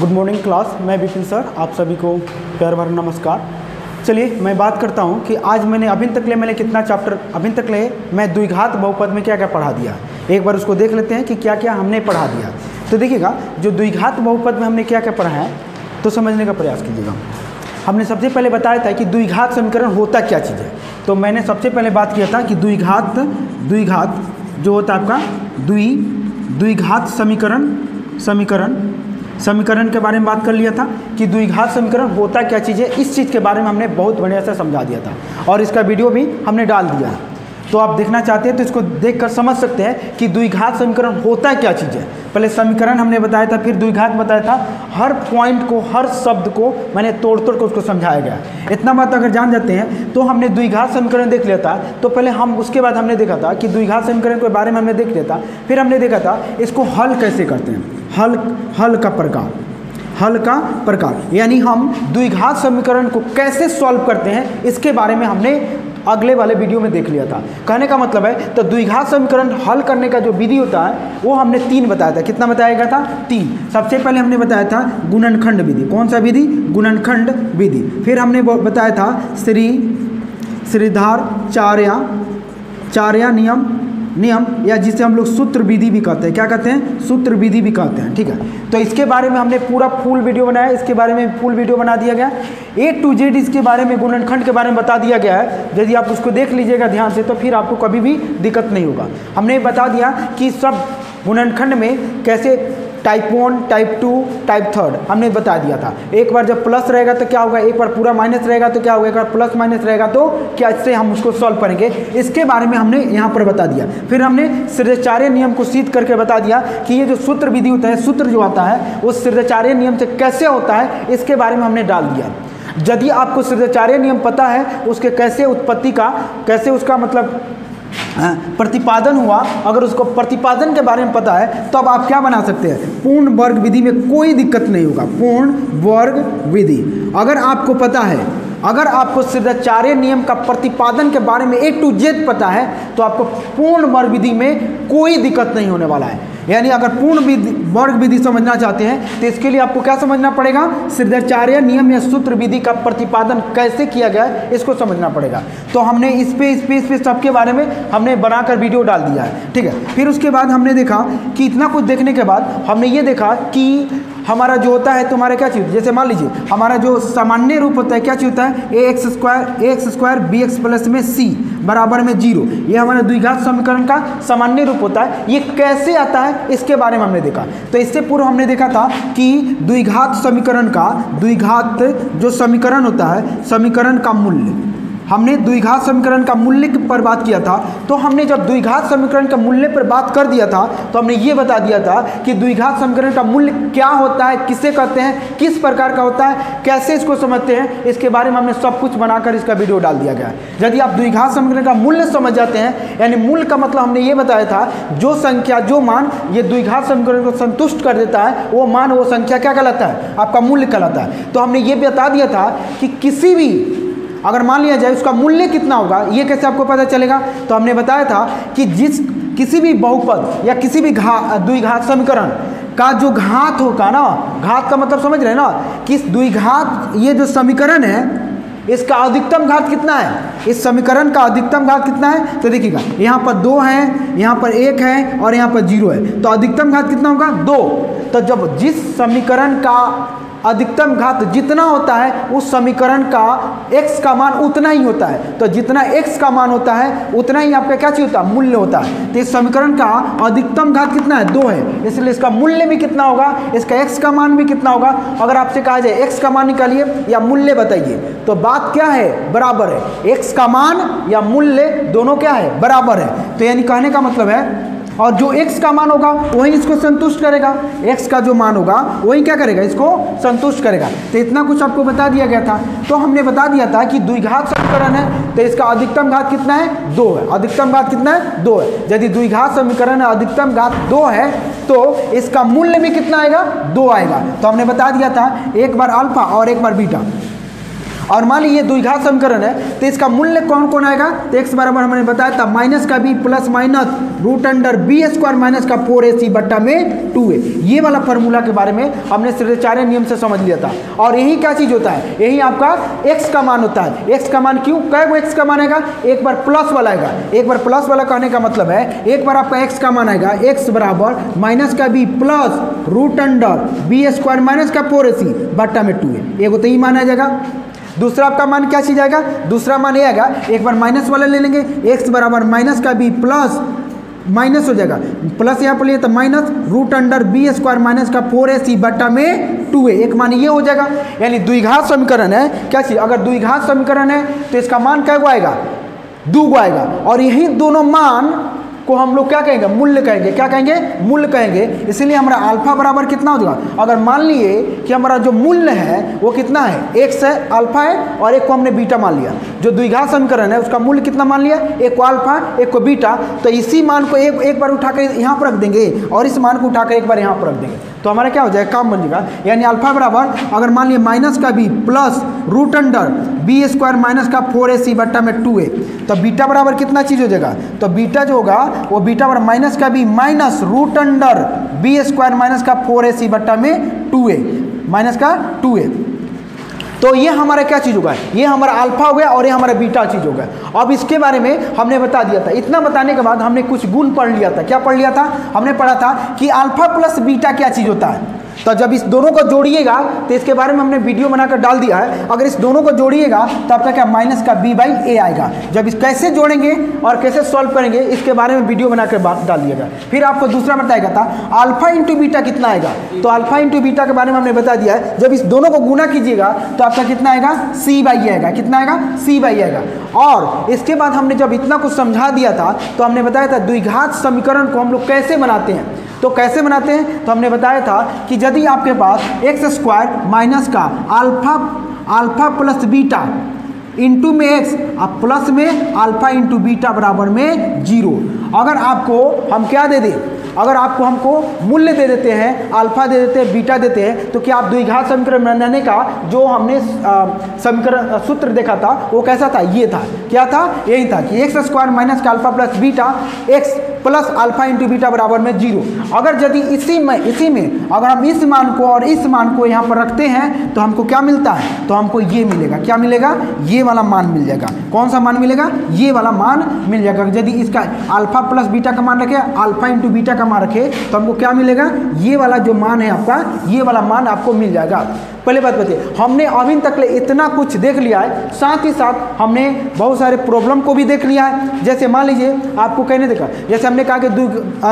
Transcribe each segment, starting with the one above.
Good morning class, मैं Vipin sir, आप सभी को प्यार भरा नमस्कार। चलिए मैं बात करता हूं कि आज अभी तक मैंने कितना चैप्टर मैं द्विघात बहुपद में क्या क्या पढ़ा दिया। एक बार उसको देख लेते हैं कि क्या क्या हमने पढ़ा दिया। तो देखिएगा, जो द्विघात बहुपद में हमने क्या क्या पढ़ा है तो समझने का प्रयास कीजिएगा। हमने सबसे पहले बताया था कि द्विघात समीकरण होता क्या चीज़ है। तो मैंने सबसे पहले बात किया था कि द्विघात जो होता है आपका द्विघात समीकरण के बारे में बात कर लिया था कि द्विघात समीकरण होता क्या चीज़ है। इस चीज़ के बारे में हमने बहुत बढ़िया से समझा दिया था और इसका वीडियो भी हमने डाल दिया है। तो आप देखना चाहते हैं तो इसको देखकर समझ सकते हैं कि द्विघात समीकरण होता क्या चीज़ है। पहले समीकरण हमने बताया था, फिर द्विघात बताया था। हर पॉइंट को, हर शब्द को मैंने तोड़ के उसको समझाया गया। इतना बात अगर जान जाते हैं तो हमने द्विघात समीकरण देख लिया था। तो पहले हम उसके बाद हमने देखा था कि द्विघात समीकरण के बारे में हमने देख लिया था। फिर हमने देखा था इसको हल कैसे करते हैं, हल का प्रकार यानी हम द्विघात समीकरण को कैसे सॉल्व करते हैं, इसके बारे में हमने अगले वाले वीडियो में देख लिया था। कहने का मतलब है तो द्विघात समीकरण हल करने का जो विधि होता है वो हमने 3 बताया था। कितना बताया गया था? 3। सबसे पहले हमने बताया था गुणनखंड विधि। कौन सा विधि? गुणनखंड विधि। फिर हमने बताया था श्रीधाराचार्य नियम या जिसे हम लोग सूत्र विधि भी कहते हैं। क्या कहते हैं? सूत्र विधि भी कहते हैं। ठीक है, तो इसके बारे में हमने पूरा फुल वीडियो बनाया। इसके बारे में फुल वीडियो बना दिया गया, A to Z इसके बारे में, गुणनखंड के बारे में बता दिया गया है। यदि आप उसको देख लीजिएगा ध्यान से तो फिर आपको कभी भी दिक्कत नहीं होगा। हमने बता दिया कि सब गुणनखंड में कैसे टाइप 1, टाइप 2, टाइप 3 हमने बता दिया था। एक बार जब प्लस रहेगा तो क्या होगा, एक बार पूरा माइनस रहेगा तो क्या होगा, एक बार प्लस माइनस रहेगा तो क्या, इससे हम उसको सॉल्व करेंगे। इसके बारे में हमने यहाँ पर बता दिया। फिर हमने श्रीधाराचार्य नियम को सिद्ध करके बता दिया कि ये जो सूत्र विधि होता है, सूत्र जो आता है वो श्रीधाराचार्य नियम से कैसे होता है, इसके बारे में हमने डाल दिया। यदि आपको श्रीधाराचार्य नियम पता है, उसके कैसे उत्पत्ति का, कैसे उसका मतलब प्रतिपादन हुआ, अगर उसको प्रतिपादन के बारे में पता है तो अब आप क्या बना सकते हैं, पूर्ण वर्ग विधि में कोई दिक्कत नहीं होगा। पूर्ण वर्ग विधि अगर आपको पता है, अगर आपको श्रीधाराचार्य नियम का प्रतिपादन के बारे में A to Z पता है तो आपको पूर्ण वर्ग विधि में कोई दिक्कत नहीं होने वाला है। यानी अगर पूर्ण वर्ग विधि समझना चाहते हैं तो इसके लिए आपको क्या समझना पड़ेगा, श्रीधाराचार्य नियम या सूत्र विधि का प्रतिपादन कैसे किया गया है इसको समझना पड़ेगा। तो हमने इस पे सबके बारे में हमने बनाकर वीडियो डाल दिया है। ठीक है, फिर उसके बाद हमने देखा कि इतना कुछ देखने के बाद हमने ये देखा कि हमारा जो होता है तुम्हारे क्या चीज़, जैसे मान लीजिए हमारा जो सामान्य रूप होता है, क्या चीज़ होता है, ax स्क्वायर bx प्लस में c बराबर में 0। ये हमारा द्विघात समीकरण का सामान्य रूप होता है। ये कैसे आता है इसके बारे में हमने देखा। तो इससे पूर्व हमने देखा था कि द्विघात जो समीकरण होता है, समीकरण का मूल्य, हमने द्विघात समीकरण का मूल्य पर बात किया था। तो हमने जब द्विघात समीकरण का मूल्य पर बात कर दिया था तो हमने ये बता दिया था कि द्विघात समीकरण का मूल्य क्या होता है, किसे कहते हैं, किस प्रकार का होता है, कैसे इसको समझते हैं, इसके बारे में हमने सब कुछ बनाकर इसका वीडियो डाल दिया गया है। यदि आप द्विघात समीकरण का मूल्य समझ जाते हैं, यानी मूल्य का मतलब हमने ये बताया था जो संख्या, जो मान ये द्विघात समीकरण को संतुष्ट कर देता है, वो मान, वो संख्या क्या कहलाता है, आपका मूल्य कहलाता है। तो हमने ये बता दिया था कि किसी भी, अगर मान लिया जाए उसका मूल्य कितना होगा, ये कैसे आपको पता चलेगा। तो हमने बताया था कि किसी भी बहुपद या किसी भी द्विघात समीकरण का जो घात होगा ना, घात का मतलब समझ रहे हैं ना, कि द्विघात ये जो समीकरण है इसका अधिकतम घात कितना है, इस समीकरण का अधिकतम घात कितना है। तो देखिएगा यहाँ पर 2 है, यहाँ पर 1 है और यहाँ पर 0 है, तो अधिकतम घात कितना होगा, 2। तो जब जिस समीकरण का अधिकतम घात जितना होता है उस समीकरण का x का मान उतना ही होता है। तो जितना x का मान होता है उतना ही आपका क्या चीज होता है, मूल्य होता है। तो इस समीकरण का अधिकतम घात कितना है, 2 है, इसलिए इसका मूल्य भी कितना होगा, इसका x का मान भी कितना होगा। अगर आपसे कहा जाए x का मान निकालिए या मूल्य बताइए तो बात क्या है, बराबर है। x का मान या मूल्य दोनों क्या है, बराबर है। तो यानी कहने का मतलब है, और जो x का मान होगा वही इसको संतुष्ट करेगा, x का जो मान होगा वही क्या करेगा, इसको संतुष्ट करेगा। तो इतना कुछ आपको बता दिया गया था। तो हमने बता दिया था कि द्विघात समीकरण है तो इसका अधिकतम घात कितना है, 2 है। अधिकतम घात कितना है, 2 है। यदि द्विघात समीकरण है, अधिकतम घात 2 है तो इसका मूल्य भी कितना आएगा, 2 आएगा। तो हमने बता दिया था एक बार अल्फा और एक बार बीटा। और मान लीजिए द्विघात समीकरण है तो इसका मूल्य कौन कौन आएगा, तो एक्स बराबर हमने बताया था माइनस का B plus minus root under B square minus का 4ac बट्टा में 2a। ये वाला फार्मूला के बारे में हमने श्रेष्ठाचार्य नियम से समझ लिया था। और यही क्या चीज़ होता है, यही आपका x का मान होता है। x का मान क्यों, कै गो x का मान आएगा, एक बार प्लस वाला आएगा। एक बार प्लस वाला कहने का मतलब है एक बार आपका x का मान आएगा x बराबर माइनस का b plus root under B square minus का 4ac बट्टा में 2a। एक तो ही मान आ जाएगा। दूसरा आपका मान क्या चीज़ आएगा, दूसरा मान ये आएगा, एक बार माइनस वाला ले लेंगे, x बराबर माइनस का b प्लस माइनस हो जाएगा, प्लस यहाँ पर लिए तो minus root under B square minus का 4ac बट्टा में 2a। एक मान ये हो जाएगा। यानी द्विघात समीकरण है क्या चीज़, अगर द्विघात समीकरण है तो इसका मान क्या आएगा, 2 आएगा। और यही दोनों मान को हम लोग क्या कहेंगे, मूल्य कहेंगे। क्या कहेंगे, मूल्य कहेंगे। इसीलिए हमारा अल्फा बराबर कितना हो जाएगा, अगर मान लिए कि हमारा जो मूल्य है वो कितना है, x है, अल्फा है और एक को हमने बीटा मान लिया। जो द्विघात समीकरण है उसका मूल्य कितना मान लिया, एक को अल्फा एक को बीटा, तो इसी मान को एक बार उठाकर यहाँ पर रख देंगे और इस मान को उठाकर एक बार यहाँ पर रख देंगे, तो हमारा क्या हो जाएगा, काम बन जाएगा। यानी अल्फा बराबर अगर मान लिया माइनस का b plus root under B square minus का 4ac बट्टा में 2a, तो बीटा बराबर कितना चीज़ हो जाएगा, तो बीटा जो होगा वो बीटा बराबर माइनस का b minus root under B square minus का 4ac बट्टा में 2a माइनस का 2a। तो ये हमारा क्या चीज़ होगा, ये हमारा अल्फा हो गया और ये हमारा बीटा चीज़ हो गया। अब इसके बारे में हमने बता दिया था। इतना बताने के बाद हमने कुछ गुण पढ़ लिया था। क्या पढ़ लिया था, हमने पढ़ा था कि अल्फा प्लस बीटा क्या चीज़ होता है। तो जब इस दोनों को जोड़िएगा तो इसके बारे में हमने वीडियो बनाकर डाल दिया है। अगर इस दोनों को जोड़िएगा तो आपका क्या माइनस का b बाई ए आएगा। जब इस कैसे जोड़ेंगे और कैसे सॉल्व करेंगे इसके बारे में वीडियो बनाकर डाल दिएगा। फिर आपको दूसरा बताएगा था अल्फा इंटू बीटा कितना आएगा, तो अल्फा इंटू बीटा के बारे में हमने बता दिया है। जब इस दोनों को गुना कीजिएगा तो आपका कितना आएगा, c बाई आएगा। कितना आएगा, c बाई आएगा। और इसके बाद हमने जब इतना कुछ समझा दिया था तो हमने बताया था द्विघात समीकरण को हम लोग कैसे बनाते हैं। तो कैसे बनाते हैं, तो हमने बताया था कि यदि आपके पास एक्स स्क्वायर माइनस का अल्फा प्लस बीटा इंटू में एक्स अब प्लस में अल्फा इंटू बीटा बराबर में 0। अगर आपको हम क्या दे दें, अगर आपको हमको मूल्य दे देते हैं, अल्फा दे देते हैं, बीटा देते हैं, तो क्या आप द्विघात समीकरण बनाने का जो हमने समीकरण सूत्र देखा था वो कैसा था, ये था। क्या था, यही था कि एक्स स्क्वायर माइनस का alpha plus beta x plus alpha into beta बराबर में 0। अगर यदि इसी में अगर हम इस मान को और इस मान को यहाँ पर रखते हैं तो हमको क्या मिलता है, तो हमको ये मिलेगा। क्या मिलेगा, ये वाला मान मिल जाएगा। कौन सा मान मिलेगा, ये वाला मान मिल जाएगा। यदि इसका अल्फा प्लस बीटा का मान रखे, अल्फा इंटू बीटा का मान रखे, तो हमको क्या मिलेगा, ये वाला जो मान है आपका, ये वाला मान आपको मिल जाएगा। पहले बात बताइए, हमने अभी तक इतना कुछ देख लिया है, साथ ही साथ हमने बहुत सारे प्रॉब्लम को भी देख लिया है। जैसे मान लीजिए आपको कहने देखा, जैसे हमने कहा कि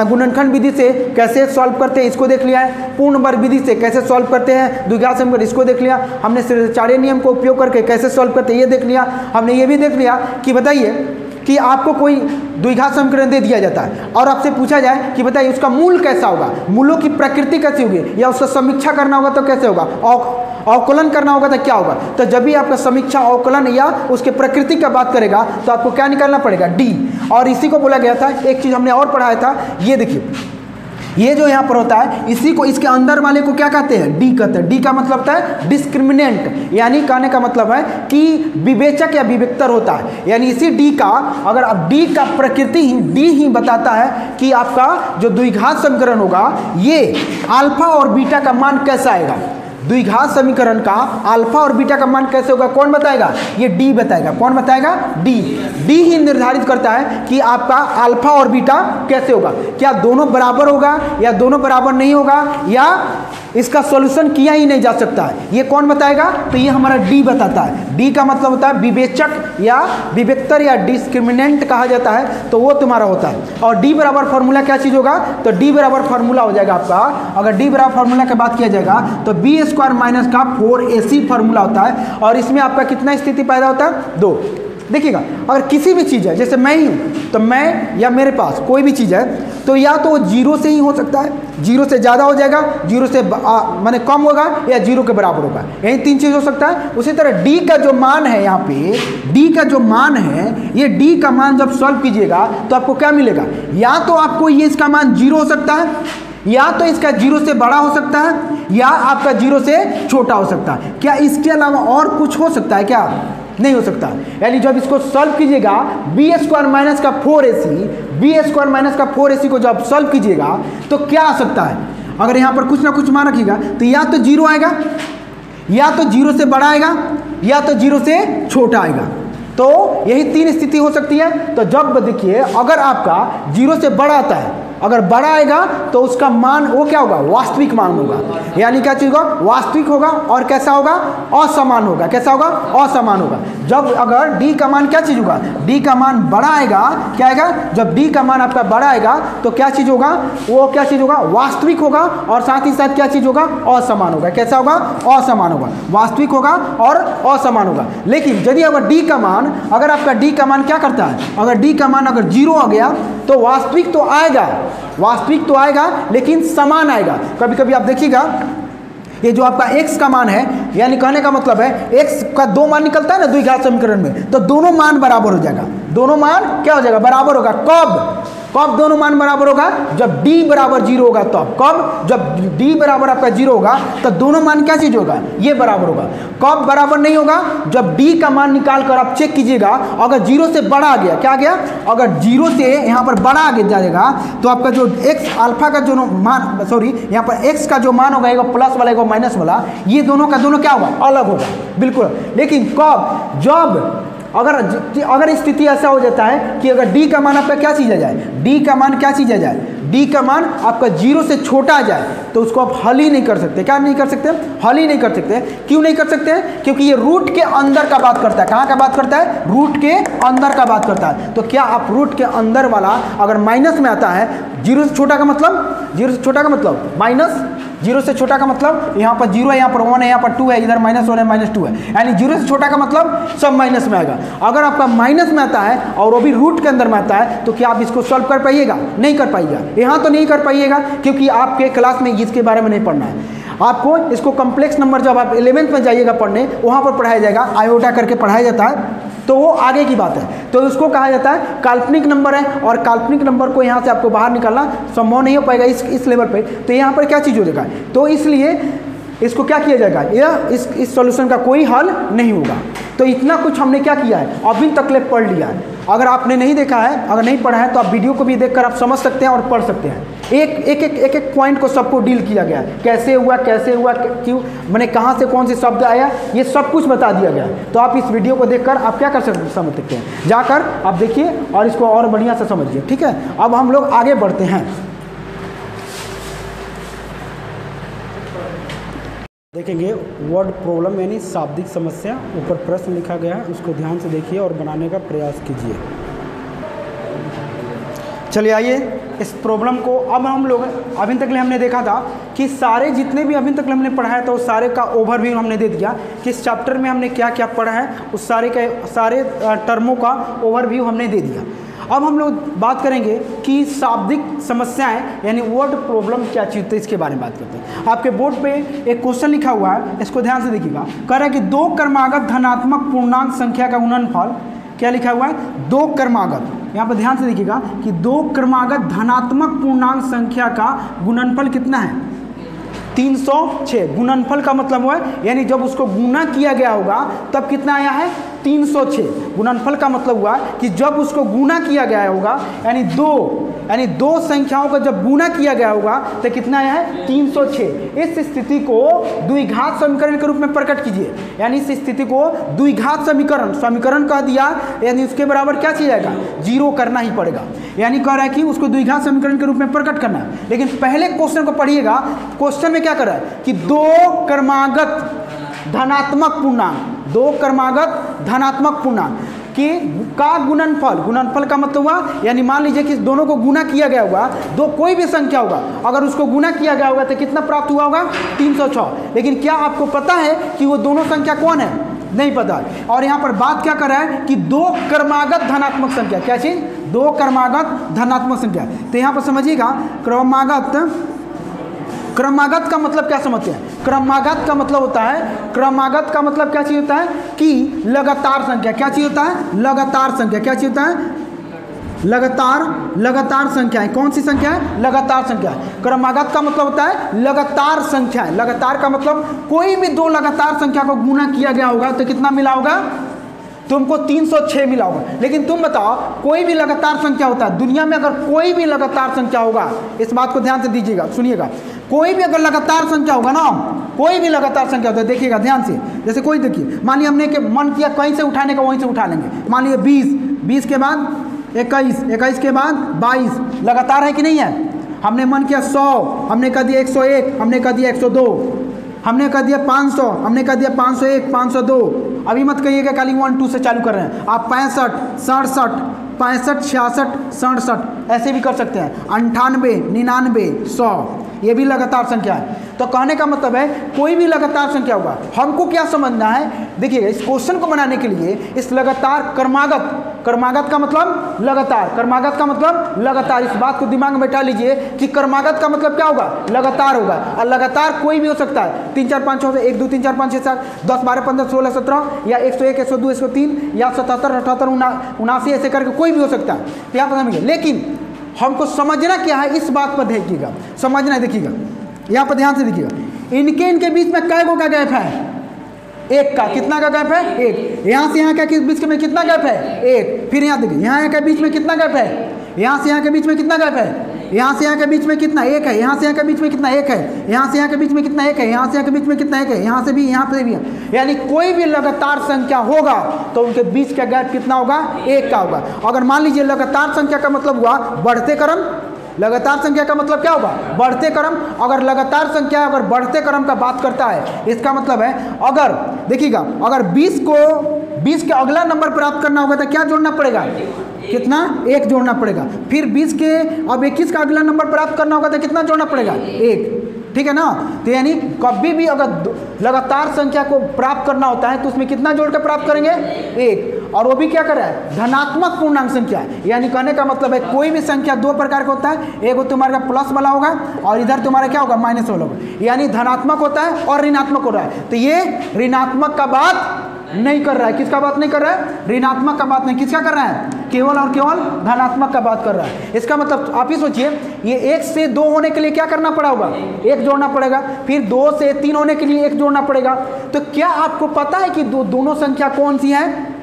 गुणनखंड विधि से कैसे सॉल्व करते हैं, इसको देख लिया है। पूर्ण वर्ग विधि से कैसे सॉल्व करते हैं द्विघात समीकरण, इसको देख लिया। हमने श्रेष्ठाचार्य नियम को उपयोग करके कैसे सॉल्व करते हैं, ये देख लिया। हमने ये भी देख लिया कि बताइए कि आपको कोई द्विघात समीकरण दे दिया जाता है और आपसे पूछा जाए कि बताइए उसका मूल कैसा होगा, मूलों की प्रकृति कैसी होगी, या उसका समीक्षा करना होगा तो कैसे होगा, अवकलन करना होगा तो क्या होगा। तो जब भी आपका समीक्षा, अवकलन या उसके प्रकृति का बात करेगा तो आपको क्या निकालना पड़ेगा, डी। और इसी को बोला गया था, एक चीज़ हमने और पढ़ाया था, ये देखिए, ये जो यहाँ पर होता है इसी को, इसके अंदर वाले को क्या कहते हैं, डी कहते हैं। डी का मतलब होता है डिस्क्रिमिनेंट, यानी कहने का मतलब है कि विवेचक या विवेक्तर होता है। यानी इसी डी का, अगर अब डी का प्रकृति ही डी ही बताता है कि आपका जो द्विघात समीकरण होगा ये अल्फा और बीटा का मान कैसा आएगा। द्विघात समीकरण का अल्फा और बीटा का मान कैसे होगा, कौन बताएगा, ये डी बताएगा। कौन बताएगा, डी। डी ही निर्धारित करता है कि आपका अल्फा और बीटा कैसे होगा, क्या दोनों बराबर होगा या दोनों बराबर नहीं होगा, या इसका सॉल्यूशन किया ही नहीं जा सकता है, ये कौन बताएगा, तो ये हमारा डी बताता है। डी का मतलब होता है विवेचक या विवेक्तर या डिस्क्रिमिनेंट कहा जाता है, तो वो तुम्हारा होता है। और डी बराबर फार्मूला क्या चीज़ होगा, तो डी बराबर फार्मूला हो जाएगा आपका, अगर डी बराबर फार्मूला की बात किया जाएगा तो बी स्क्वायर माइनस का 4ac फार्मूला होता है। और इसमें आपका कितना स्थिति पैदा होता है, 2। देखिएगा, अगर किसी भी चीज़ है, जैसे मैं ही हूँ, तो मैं या मेरे पास कोई भी चीज़ है तो या तो वो 0 से ही हो सकता है, 0 से ज़्यादा हो जाएगा, 0 से माने कम होगा, या 0 के बराबर होगा, यही 3 चीज़ हो सकता है। उसी तरह डी का जो मान है, यहाँ पे डी का जो मान है, ये डी का मान जब सॉल्व कीजिएगा तो आपको क्या मिलेगा, या तो आपको ये इसका मान 0 हो सकता है, या तो इसका 0 से बड़ा हो सकता है या आपका 0 से छोटा हो सकता है। क्या इसके अलावा और कुछ हो सकता है क्या? नहीं हो सकता। यानी जब इसको सॉल्व कीजिएगा b² माइनस का 4ac, b² माइनस का 4ac को जब सॉल्व कीजिएगा तो क्या आ सकता है? अगर यहाँ पर कुछ ना कुछ मान रखिएगा तो या तो 0 आएगा, या तो 0 से बड़ा आएगा, या तो 0 से छोटा आएगा। तो यही 3 स्थिति हो सकती है। तो जब देखिए अगर आपका 0 से बड़ा आता है, अगर बड़ा आएगा तो उसका मान वो क्या होगा? वास्तविक मान होगा। यानी क्या चीज होगा? वास्तविक होगा। और कैसा होगा? असमान होगा। कैसा होगा? असमान होगा। जब अगर d का मान क्या चीज होगा? d का मान बड़ा आएगा, क्या आएगा? जब d का मान आपका बड़ा आएगा तो क्या चीज होगा? वो क्या चीज होगा? वास्तविक होगा। और साथ ही साथ क्या चीज होगा? असमान होगा। कैसा होगा? असमान होगा। वास्तविक होगा और असमान होगा। लेकिन यदि अगर d का मान, अगर आपका d का मान क्या करता है? अगर d का मान अगर 0 आ गया तो वास्तविक तो आएगा, वास्तविक तो आएगा लेकिन समान आएगा। कभी कभी आप देखिएगा ये जो आपका x का मान है, यानी कहने का मतलब है x का 2 मान निकलता है ना द्विघात समीकरण में, तो दोनों मान बराबर हो जाएगा। दोनों मान क्या हो जाएगा? बराबर होगा। कब? कब दोनों मान बराबर होगा? जब d बराबर 0 होगा तब। कब? जब d बराबर आपका 0 होगा तो दोनों मान क्या चीज होगा? ये बराबर होगा। कब बराबर नहीं होगा? जब d का मान निकाल कर आप चेक कीजिएगा, अगर 0 से बड़ा आ गया, क्या आ गया? अगर 0 से यहाँ पर बड़ा आ जाएगा तो आपका जो x अल्फा का जो मान, सॉरी यहाँ पर x का जो मान होगा एक प्लस वाला एक माइनस वाला, ये दोनों का दोनों क्या होगा? अलग होगा। बिल्कुल। लेकिन कब? जब अगर स्थिति ऐसा हो जाता है कि अगर d का मान आपका क्या चीज आ जाए? d का मान क्या चीज आ जाए? d का मान आपका 0 से छोटा आ जाए तो उसको आप हल ही नहीं कर सकते। क्या नहीं कर सकते? हल ही नहीं कर सकते। क्यों नहीं कर सकते? क्योंकि ये रूट के अंदर का बात करता है। कहाँ का बात करता है? रूट के अंदर का बात करता है। तो क्या आप रूट के अंदर वाला अगर माइनस में आता है, 0 से छोटा का मतलब, 0 से छोटा का मतलब माइनस, 0 से छोटा का मतलब यहाँ पर 0 है, यहाँ पर 1 है, यहाँ पर 2 है, इधर -1 है, -2 है, यानी 0 से छोटा का मतलब सब माइनस में आएगा। अगर आपका माइनस में आता है और वो भी रूट के अंदर में आता है तो क्या आप इसको सॉल्व कर पाइएगा? नहीं कर पाइएगा। यहाँ तो नहीं कर पाइएगा क्योंकि आपके क्लास में इसके बारे में नहीं पढ़ना है। आपको इसको कॉम्प्लेक्स नंबर जब आप 11th में जाइएगा पढ़ने, वहाँ पर पढ़ाया जाएगा, आयोटा करके पढ़ाया जाता है, तो वो आगे की बात है। तो उसको कहा जाता है काल्पनिक नंबर है, और काल्पनिक नंबर को यहाँ से आपको बाहर निकालना संभव नहीं हो पाएगा इस लेवल पे। तो यहाँ पर क्या चीज़ हो जाएगा? तो इसलिए इसको क्या किया जाएगा? यह इस सॉल्यूशन का कोई हल नहीं होगा। तो इतना कुछ हमने क्या किया है? अभी तक ले पढ़ लिया है। अगर आपने नहीं देखा है, अगर नहीं पढ़ा है, तो आप वीडियो को भी देखकर आप समझ सकते हैं और पढ़ सकते हैं। एक पॉइंट को सबको डील किया गया है, कैसे हुआ, क्यों, मैंने कहाँ से कौन से शब्द आया, ये सब कुछ बता दिया गया है। तो आप इस वीडियो को देखकर आप क्या कर सकते, समझ सकते हैं। जाकर आप देखिए और इसको और बढ़िया से समझिए। ठीक है, अब हम लोग आगे बढ़ते हैं। देखेंगे वर्ड प्रॉब्लम यानी शाब्दिक समस्या। ऊपर प्रश्न लिखा गया है, उसको ध्यान से देखिए और बनाने का प्रयास कीजिए। चलिए आइए इस प्रॉब्लम को, अब हम लोग अभी तक हमने देखा था कि सारे जितने भी अभी तक हमने पढ़ा है तो उस सारे का ओवरव्यू हमने दे दिया कि इस चैप्टर में हमने क्या क्या पढ़ा है, उस सारे टर्मों का ओवरव्यू हमने दे दिया। अब हम लोग बात करेंगे कि शाब्दिक समस्याएं यानी वर्ड प्रॉब्लम क्या चीज़ है, इसके बारे में बात करते हैं। आपके बोर्ड पे एक क्वेश्चन लिखा हुआ है, इसको ध्यान से देखिएगा। कह रहा है कि 2 क्रमागत धनात्मक पूर्णांक संख्या का गुणनफल, क्या लिखा हुआ है? 2 क्रमागत, यहाँ पर ध्यान से देखिएगा कि 2 क्रमागत धनात्मक पूर्णांक संख्या का गुणनफल कितना है? 306। गुणनफल का मतलब हुआ यानी जब उसको गुना किया गया होगा तब कितना आया है? 306। गुणनफल का मतलब हुआ कि जब उसको गुना किया गया होगा यानी दो संख्याओं का जब गुना किया गया होगा तो कितना आया है? 306। इस स्थिति को द्विघात समीकरण के रूप में प्रकट कीजिए। यानी इस स्थिति को द्विघात समीकरण कह दिया, यानी उसके बराबर क्या चाहिए जाएगा? 0 करना ही पड़ेगा। यानी कह रहा है कि उसको द्विघात समीकरण के रूप में प्रकट करना है। लेकिन पहले क्वेश्चन को पढ़िएगा। क्वेश्चन में क्या कर रहा है कि 2 क्रमागत धनात्मक पूर्णांक, 2 क्रमागत धनात्मक पूर्णांक का गुणनफल का मतलब हुआ यानी मान लीजिए कि दोनों को गुना किया गया होगा, कोई भी संख्या होगा, अगर उसको गुना किया गया होगा तो कितना प्राप्त हुआ होगा? 306। लेकिन क्या आपको पता है कि वो दोनों संख्या कौन है? नहीं पता। और यहाँ पर बात क्या कर रहा है कि 2 क्रमागत धनात्मक संख्या, क्या चीज? 2 क्रमागत धनात्मक संख्या। तो यहाँ पर समझिएगा क्रमागत का मतलब क्या समझते हैं? क्रमागत का मतलब होता है, क्रमागत का मतलब क्या चीज होता है कि लगातार संख्या। क्या चीज होता है? लगातार संख्या। क्या चीज होता है? लगातार संख्याएं। कौन सी संख्या है? लगातार संख्या। क्रमागत का मतलब होता है लगातार संख्याएं। लगातार का मतलब कोई भी दो लगातार संख्या को गुना किया गया होगा तो कितना मिला होगा? तुमको 306 मिला होगा। लेकिन तुम बताओ, कोई भी लगातार संख्या होता है दुनिया में, अगर कोई भी लगातार संख्या होगा, इस बात को ध्यान से दीजिएगा, सुनिएगा, कोई भी अगर लगातार संख्या होगा ना, कोई भी लगातार संख्या होता है, देखिएगा ध्यान से। जैसे कोई देखिए, मान लिया हमने मन किया कहीं से उठाने का, वहीं से उठा लेंगे। मान लिया 20 के बाद 21 के बाद 22, लगातार है कि नहीं है? हमने मन किया 100, हमने कह दिया 101, हमने कह दिया 102, हमने कह दिया 500, हमने कह दिया 501, 502। अभी मत कहिएगा खाली 1 2 से चालू कर रहे हैं आप। 65, 67, 65, 66, 67 ऐसे भी कर सकते हैं। 98, 99, 100, ये भी लगातार संख्या है। तो कहने का मतलब है कोई भी लगातार संख्या होगा। हमको क्या समझना है? देखिए, इस क्वेश्चन को बनाने के लिए इस लगातार क्रमागत का मतलब लगातार, क्रमागत का मतलब लगातार, इस बात को दिमाग में बैठा लीजिए कि क्रमागत का मतलब क्या होगा? लगातार होगा। और लगातार कोई भी हो सकता है, 3 4 5 6 1 2 3 4 5 6 7 10 12 15 16 17, या 101 102 103, या 77 78 79 ऐसे करके कोई भी हो सकता है। तो यहाँ पर समझिए, लेकिन हमको समझना क्या है, इस बात पर देखिएगा, समझना। देखिएगा यहाँ पर ध्यान से देखिएगा, इनके बीच में कै गो का गैप है? 1 का। कितना का गैप है? 1। यहाँ से यहाँ के बीच में कितना गैप है? 1। फिर यहाँ देखिए, यहाँ के बीच में कितना गैप है? यहाँ से यहाँ के बीच में कितना गैप है? यहाँ से यहाँ के बीच में कितना? 1 है। यहाँ से यहाँ के बीच में कितना? 1 है। यहाँ से यहाँ के बीच में कितना? 1 है। यहाँ से यहाँ के बीच में कितना? 1 है। यहाँ से भी, यहाँ पे भी है। यानी कोई भी लगातार संख्या होगा तो उनके बीच का गैप कितना होगा? 1 का होगा। अगर मान लीजिए लगातार संख्या का मतलब हुआ बढ़ते क्रम, लगातार संख्या का मतलब क्या होगा? बढ़ते क्रम। अगर लगातार संख्या अगर बढ़ते क्रम का बात करता है, इसका मतलब है, अगर देखिएगा, अगर 20 के अगला नंबर प्राप्त करना होगा तो क्या जोड़ना पड़ेगा? कितना? 1 जोड़ना पड़ेगा। फिर 20 के अब 21 का अगला नंबर प्राप्त करना होगा तो कितना जोड़ना पड़ेगा? 1। ठीक है ना? तो यानी कभी भी अगर लगातार संख्या को प्राप्त करना होता है तो उसमें कितना जोड़ कर प्राप्त करेंगे? 1। और वो भी क्या कर रहा है? धनात्मक पूर्णांक संख्या। यानी कहने का मतलब है कोई भी संख्या 2 प्रकार का होता है, एक तुम्हारा प्लस वाला होगा और इधर तुम्हारा क्या होगा? माइनस वाला होगा। यानी धनात्मक होता है और ऋणात्मक हो रहा है। तो ये ऋणात्मक का बात नहीं कर रहा है। किसका बात नहीं कर रहा है? ऋणात्मक का बात नहीं। किसका कर रहा है? केवल और केवल धनात्मक का बात कर रहा है। इसका मतलब आप ही सोचिए, ये 1 से 2 होने के लिए क्या करना पड़ा होगा? 1 जोड़ना पड़ेगा। फिर 2 से 3 होने के लिए 1 जोड़ना पड़ेगा। तो क्या आपको पता है कि दोनों संख्या कौन सी है?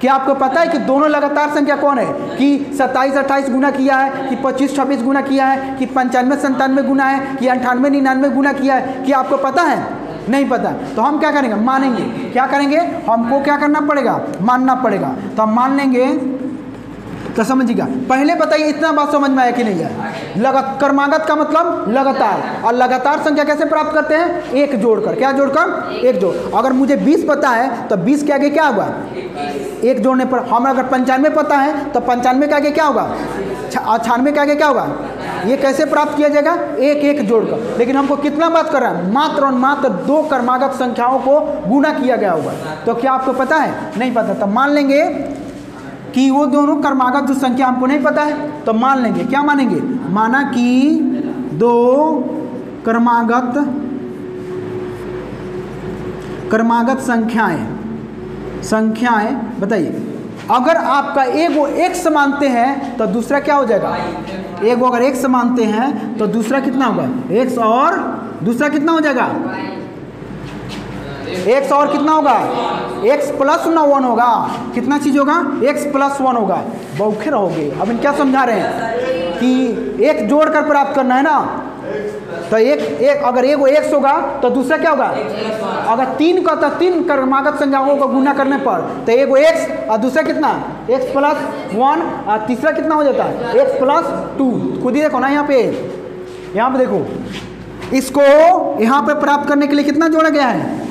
क्या आपको पता है कि दोनों लगातार संख्या कौन है? कि 27 28 गुना किया है, कि 25 26 गुना किया है, कि 95 97 गुना है, कि 98 99 गुना किया है? क्या आपको पता है? नहीं पता। तो हम क्या करेंगे? मानेंगे। क्या करेंगे? हमको क्या करना पड़ेगा? मानना पड़ेगा। तो हम मान लेंगे। तो समझिएगा, पहले बताइए इतना बात समझ में आया कि नहीं है? क्रमागत का मतलब लगातार, और लगातार संख्या कैसे प्राप्त करते हैं? 1 जोड़कर। क्या जोड़कर? 1 जोड़। अगर मुझे 20 पता है तो 20 के आगे क्या होगा? 1 जोड़ने पर। हम अगर 95 पता है तो 95 के आगे क्या होगा? 96 के आगे क्या होगा? ये कैसे प्राप्त किया जाएगा? 1 जोड़कर। लेकिन हमको कितना बात कर रहा है? मात्र और मात्र 2 क्रमागत संख्याओं को गुना किया गया होगा। तो क्या आपको पता है? नहीं पता। तो मान लेंगे कि वो दोनों क्रमागत जो संख्या हमको नहीं पता है, तो मान लेंगे। क्या मानेंगे? माना कि 2 क्रमागत संख्याएं बताइए। अगर आपका एगो x मानते हैं तो दूसरा क्या हो जाएगा? एगो अगर x मानते हैं तो दूसरा कितना होगा? x, और दूसरा कितना हो जाएगा? x और कितना होगा? x प्लस 1 होगा। कितना चीज होगा? x प्लस 1 होगा। बौखे रहोगे। अब इन क्या समझा रहे हैं कि 1 जोड़ कर प्राप्त करना है ना? तो एक अगर एगो x होगा तो दूसरा क्या होगा? अगर 3 का तो 3 क्रमागत संख्याओं को गुना करने पर तो एगो x और दूसरा कितना? x प्लस 1, और तीसरा कितना हो जाता है? x plus 2। खुद ही देखो ना, यहाँ पे देखो, इसको यहाँ पे प्राप्त करने के लिए कितना जोड़ा गया है?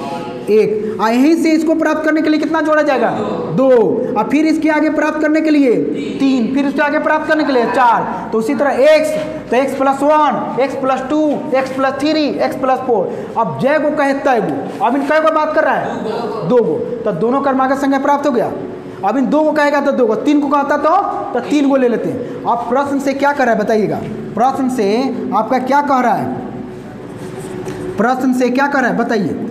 1। यहीं से इसको प्राप्त करने के लिए कितना जोड़ा जाएगा? 2। और फिर इसके आगे प्राप्त करने के लिए 3, फिर इसके आगे प्राप्त करने के लिए 4। तो उसी तरह x, तो x plus 1, x plus 2, x plus 3, x plus 4। अब जय को कहे तय गो। अब इन कई को बात कर रहा है? 2 गो। तो दोनों क्रमागत संख्या प्राप्त हो गया। अब इन 2 को कहेगा तो 2 को, 3 को कहता तो 3 को ले लेते हैं। अब प्रश्न से क्या कर रहा है बताइएगा? प्रश्न से आपका क्या कह रहा है? प्रश्न से क्या कर रहा है बताइए?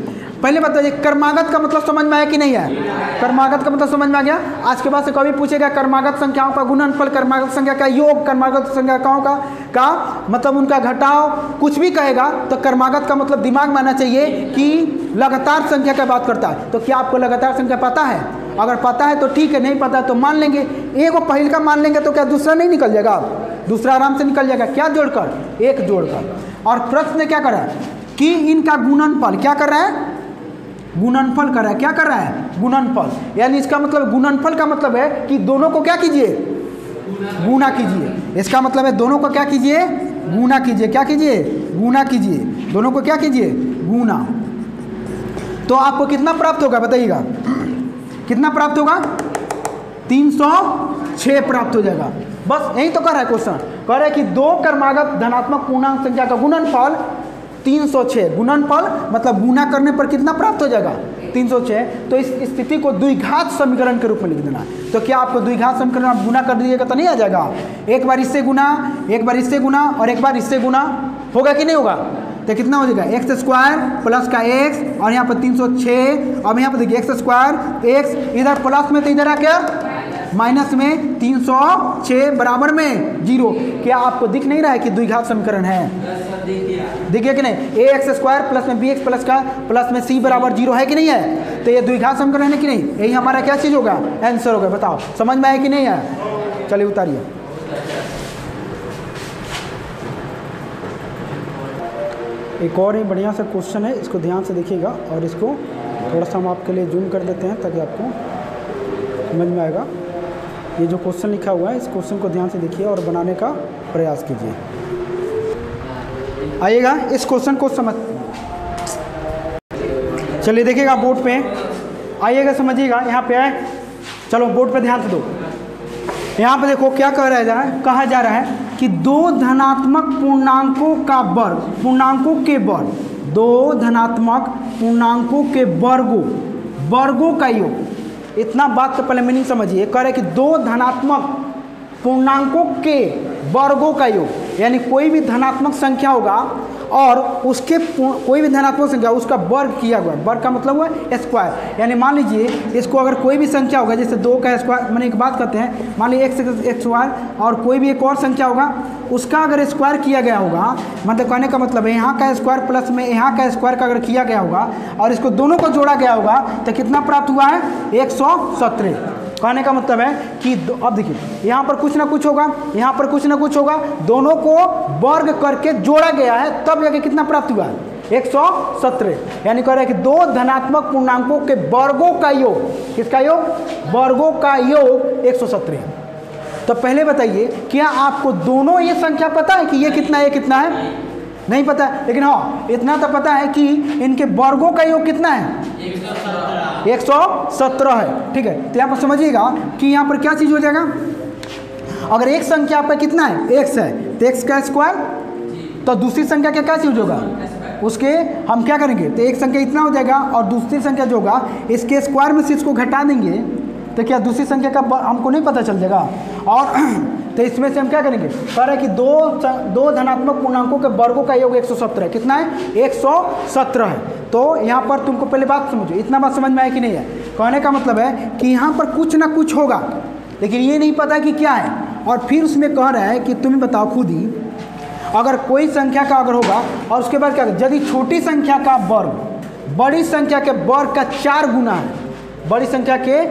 पहले बताइए क्रमागत का मतलब समझ में आया कि नहीं आया? क्रमागत का मतलब समझ में आ गया। आज के बाद से कभी पूछेगा क्रमागत संख्याओं का गुणनफल, क्रमागत संख्या का योग, क्रमागत संख्याओं का मतलब उनका घटाव, कुछ भी कहेगा तो क्रमागत का मतलब दिमाग में आना चाहिए कि लगातार संख्या का बात करता है। तो क्या आपको लगातार संख्या पता है? अगर पता है तो ठीक है, नहीं पता है तो मान लेंगे। एक को पहले का मान लेंगे तो क्या दूसरा नहीं निकल जाएगा? दूसरा आराम से निकल जाएगा। क्या जोड़कर? एक जोड़कर। और प्रश्न क्या कर रहा है कि इनका गुणनफल क्या कर रहा है? गुणनफल कर रहा है। क्या कर रहा है? गुणनफल। यानी इसका मतलब गुणनफल का मतलब है कि दोनों को क्या कीजिए? गुणा कीजिए। इसका मतलब है दोनों को क्या कीजिए? गुणा कीजिए। क्या कीजिए? गुणा कीजिए। दोनों को क्या कीजिए? गुणा। तो आपको कितना प्राप्त होगा बताइएगा? कितना प्राप्त होगा? 306 प्राप्त हो जाएगा। बस यही तो कर रहा है क्वेश्चन। कह रहा है कि दो क्रमागत धनात्मक पूर्णांक संख्या का गुणनफल 306। गुणनफल मतलब गुणा करने पर कितना प्राप्त हो जाएगा? 306। तो इस स्थिति को द्विघात समीकरण के रूप में लिख देना है। तो क्या आपको द्विघात समीकरण आप गुणा कर दीजिएगा तो नहीं आ जाएगा? एक बार इससे गुणा, एक बार इससे गुणा और एक बार इससे गुणा, होगा कि नहीं होगा? तो कितना हो जाएगा? एक्स स्क्वायर प्लस का एक्स और यहाँ पर 306। अब यहाँ पर देखिए एक्स स्क्वायर एक्स, इधर प्लस में तो इधर आ क्या? माइनस में 306 बराबर में 0। क्या आपको दिख नहीं रहा है कि द्विघात समीकरण है? देखिए कि नहीं? ए एक्स स्क्वायर प्लस में बी एक्स प्लस का प्लस में सी बराबर 0 है कि नहीं है? तो ये द्विघात समीकरण है कि नहीं? यही हमारा क्या चीज़ होगा? आंसर होगा। बताओ समझ में आया कि नहीं आया? चलिए उतारिए। एक और ही बढ़िया सा क्वेश्चन है, इसको ध्यान से देखिएगा और इसको थोड़ा सा हम आपके लिए जूम कर देते हैं ताकि आपको समझ में आएगा। ये जो क्वेश्चन लिखा हुआ है इस क्वेश्चन को ध्यान से देखिए और बनाने का प्रयास कीजिए। आइएगा इस क्वेश्चन को समझ, चलिए देखिएगा बोर्ड पे, आइएगा समझिएगा। यहाँ पे आए, चलो बोर्ड पे ध्यान से दो। यहाँ पे देखो क्या कहा जा रहा है कि दो धनात्मक पूर्णांकों का वर्ग, पूर्णांकों के वर्ग, दो धनात्मक पूर्णांकों के वर्गों का योग। इतना बात तो पहले मीनिंग समझिए। कह रहे कि दो धनात्मक पूर्णांकों के वर्गों का योग, यानी कोई भी धनात्मक संख्या होगा और उसके कोई भी धनात्मक संख्या उसका वर्ग किया हुआ। वर्ग का मतलब हुआ स्क्वायर। यानी मान लीजिए इसको अगर कोई भी संख्या होगा, जैसे 2 का स्क्वायर, मैंने एक बात करते हैं, मान लीजिए x स्क्वायर और कोई भी एक और संख्या होगा उसका अगर स्क्वायर किया गया होगा, मतलब कहने का मतलब है यहाँ का स्क्वायर प्लस में यहाँ का स्क्वायर का अगर किया गया होगा और इसको दोनों को जोड़ा गया होगा तो कितना प्राप्त हुआ है? 117। कहने का मतलब है कि अब देखिए यहाँ पर कुछ ना कुछ होगा, यहाँ पर कुछ ना कुछ होगा, दोनों को वर्ग करके जोड़ा गया है तब जाके कितना प्राप्त हुआ है? 117। यानी कह रहे हैं कि दो धनात्मक पूर्णांकों के वर्गों का योग, किसका योग? वर्गों का योग 117 है। तो पहले बताइए क्या आपको दोनों ये संख्या पता है कि ये कितना है, ये कितना है? नहीं पता है, लेकिन हाँ इतना तो पता है कि इनके वर्गों का योग कितना है? 117 है। ठीक है, तो यहाँ पर समझिएगा कि यहाँ पर क्या चीज़ हो जाएगा। अगर एक संख्या पर कितना है? x है, तो x का स्क्वायर, तो दूसरी संख्या का क्या चीज़ होगा? उसके हम क्या करेंगे? तो एक संख्या इतना हो जाएगा और दूसरी संख्या जो होगा इसके स्क्वायर में से इसको घटा देंगे तो क्या दूसरी संख्या का हमको नहीं पता चल जाएगा। और तो इसमें से हम क्या करेंगे? कह रहे हैं कि दो धनात्मक पूर्णांकों के वर्गों का योग 117 है। कितना है? 117 है। तो यहाँ पर तुमको पहले बात समझो, इतना बात समझ में आया कि नहीं है? कहने का मतलब है कि यहाँ पर कुछ ना कुछ होगा लेकिन ये नहीं पता कि क्या है। और फिर उसमें कह रहा है कि तुम्हें बताओ खुद ही, अगर कोई संख्या का अगर होगा और उसके बाद क्या, यदि छोटी संख्या का वर्ग बड़ी संख्या के वर्ग का 4 गुना है, बड़ी संख्या के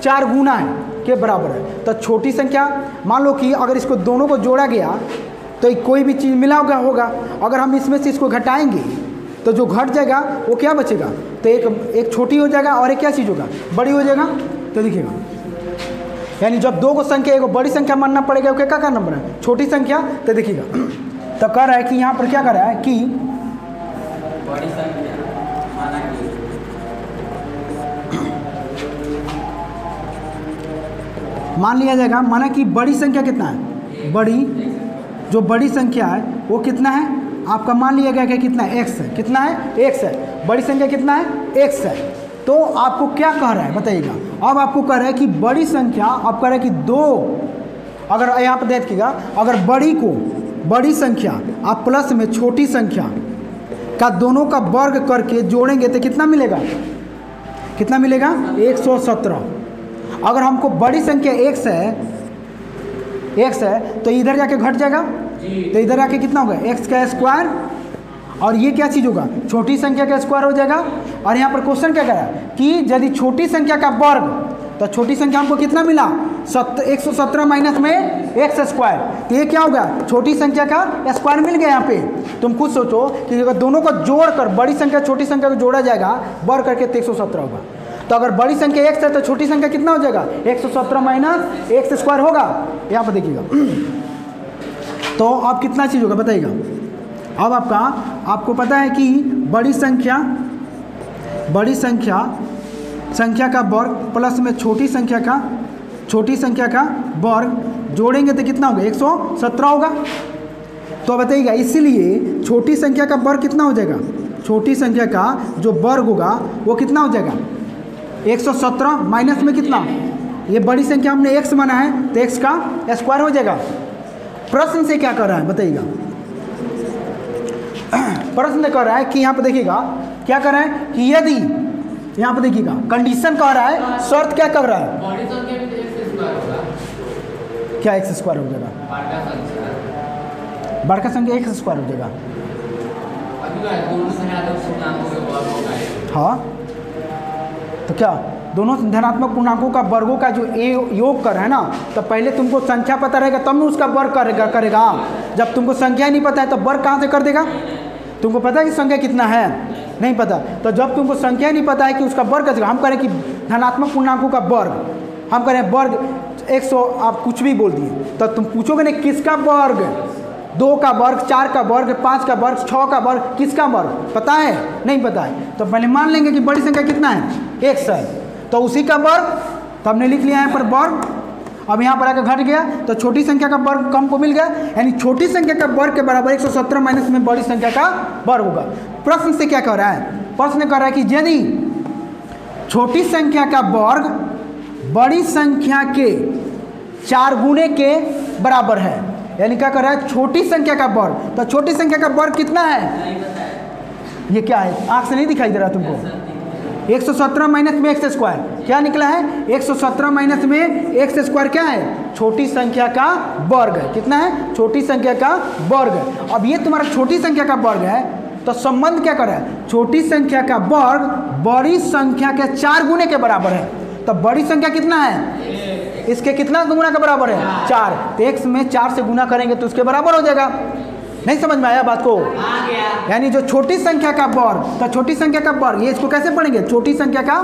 4 गुना है के बराबर है, तो छोटी संख्या मान लो कि अगर इसको दोनों को जोड़ा गया तो कोई भी चीज़ मिला होगा, अगर हम इसमें से इसको घटाएंगे तो जो घट जाएगा वो क्या बचेगा? तो एक छोटी हो जाएगा और एक क्या चीज़ होगा? बड़ी हो जाएगा। तो देखिएगा यानी जब दो को संख्या एक बड़ी संख्या मानना पड़ेगा, क्या क्या नंबर है? छोटी संख्या। तो देखिएगा तो कह रहा है कि यहाँ पर क्या कर रहा है कि बड़ी संख्या माना कि मान लिया जाएगा, माना कि बड़ी संख्या कितना है? बड़ी जो बड़ी संख्या है वो कितना है आपका? मान लिया गया कि कितना है? x है। कितना है? x है। बड़ी संख्या कितना है? x है। तो आपको क्या कह रहा है बताइएगा? अब आपको कह रहा है कि बड़ी संख्या, आप कह रहे हैं कि दो, अगर यहाँ पर देखिएगा, अगर बड़ी संख्या आप प्लस में छोटी संख्या का दोनों का वर्ग करके जोड़ेंगे तो कितना मिलेगा? कितना मिलेगा? 117। अगर हमको बड़ी संख्या x है तो इधर जाके घट जाएगा, तो इधर आके कितना होगा? x का स्क्वायर, और ये क्या चीज़ होगा? छोटी संख्या का स्क्वायर हो जाएगा। और यहाँ पर क्वेश्चन क्या कह रहा है कि यदि छोटी संख्या का वर्ग, तो छोटी संख्या हमको कितना मिला? 117 माइनस में एक्स स्क्वायर, तो ये क्या होगा? छोटी संख्या का स्क्वायर मिल गया। यहाँ पे तुम खुद सोचो कि अगर दोनों को जोड़कर बड़ी संख्या छोटी संख्या को जोड़ा जाएगा वर्ग करके तो 117 होगा। तो अगर बड़ी संख्या x है तो छोटी संख्या कितना हो जाएगा? 117 माइनस एक्स स्क्वायर होगा। यहाँ पर देखिएगा तो अब कितना चीज़ होगा बताइएगा। अब आपको पता है कि बड़ी संख्या का वर्ग प्लस में छोटी संख्या का वर्ग जोड़ेंगे तो कितना होगा? 117 होगा। तो बताइएगा इसीलिए छोटी संख्या का वर्ग कितना हो जाएगा? छोटी संख्या का जो वर्ग होगा वो कितना हो जाएगा? 117 माइनस में कितना? ये बड़ी संख्या हमने x माना है तो x का स्क्वायर हो जाएगा। प्रश्न से क्या कर रहा है बताइएगा? प्रश्न कर रहा है कि यहाँ पर देखिएगा क्या कर रहा है कि यदि यहाँ पर देखिएगा कंडीशन कह रहा है, शर्त क्या कर रहा है? बड़ी संख्या में x स्क्वायर होगा। क्या x स्क्वायर हो जाएगा? बड़का संख्या x स्क्वायर हो जाएगा। हाँ तो क्या दोनों धनात्मक पूर्णांकों का वर्गों का जो योग कर है ना, तो पहले तुमको संख्या पता रहेगा तब ना उसका वर्ग करेगा। जब तुमको संख्या नहीं पता है तो वर्ग कहाँ से कर देगा? तुमको पता है कि संख्या कितना है? नहीं पता। तो जब तुमको संख्या नहीं पता है कि उसका वर्ग कैसे, हम करें कि धनात्मक पूर्णांकों का वर्ग, हम करें वर्ग 100, आप कुछ भी बोल दिए तो तुम पूछोगे नहीं किसका वर्ग? 2 का वर्ग, 4 का वर्ग, 5 का वर्ग, 6 का वर्ग, किसका वर्ग पता है? नहीं पता है। तो पहले मान लेंगे कि बड़ी संख्या कितना है? x है, तो उसी का वर्ग, तो हमने लिख लिया यहाँ पर वर्ग। अब यहाँ पर आकर घट गया तो छोटी संख्या का वर्ग हमको मिल गया, यानी छोटी संख्या का वर्ग के बराबर 117 माइनस में बड़ी संख्या का वर्ग होगा। प्रश्न से क्या कह रहा है? प्रश्न कह रहा है कि यदि छोटी संख्या का वर्ग बड़ी संख्या के 4 गुने के बराबर है, यानी क्या कर रहा है? छोटी संख्या का वर्ग, तो छोटी संख्या का वर्ग कितना है? ये क्या है? आंख से नहीं दिखाई दे रहा तुमको? 117 माइनस में एक्स स्क्वायर क्या निकला है? 117 माइनस में एक्स स्क्वायर क्या है? छोटी संख्या का वर्ग है। कितना है? छोटी संख्या का वर्ग है। अब ये तुम्हारा छोटी संख्या का वर्ग है तो संबंध क्या कर रहा है? छोटी संख्या का वर्ग बड़ी संख्या के 4 गुने के बराबर है। तो बड़ी संख्या कितना है? इसके कितना गुना के बराबर है? 4। तो x में 4 से गुना करेंगे तो उसके बराबर हो जाएगा। नहीं समझ में आया बात को? यानी जो छोटी संख्या का वर्ग, तो छोटी संख्या का वर्ग ये इसको कैसे पढ़ेंगे? छोटी संख्या का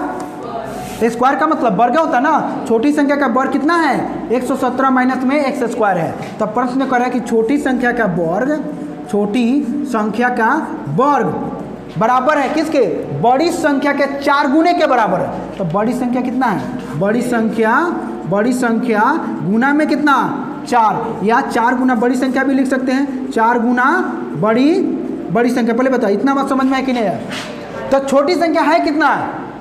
स्क्वायर का मतलब वर्ग होता है ना। छोटी संख्या का वर्ग कितना है? 117 माइनस में एक्स स्क्वायर है। तो प्रश्न कर रहा है कि छोटी संख्या का वर्ग, छोटी संख्या का वर्ग बराबर है किसके? बड़ी संख्या के 4 गुने के बराबर है। तो बड़ी संख्या कितना है? बड़ी संख्या गुना में कितना? 4, या 4 गुना बड़ी संख्या भी लिख सकते हैं। 4 गुना बड़ी संख्या। पहले बताओ इतना बात समझ में है कि नहीं है? तो छोटी संख्या है कितना?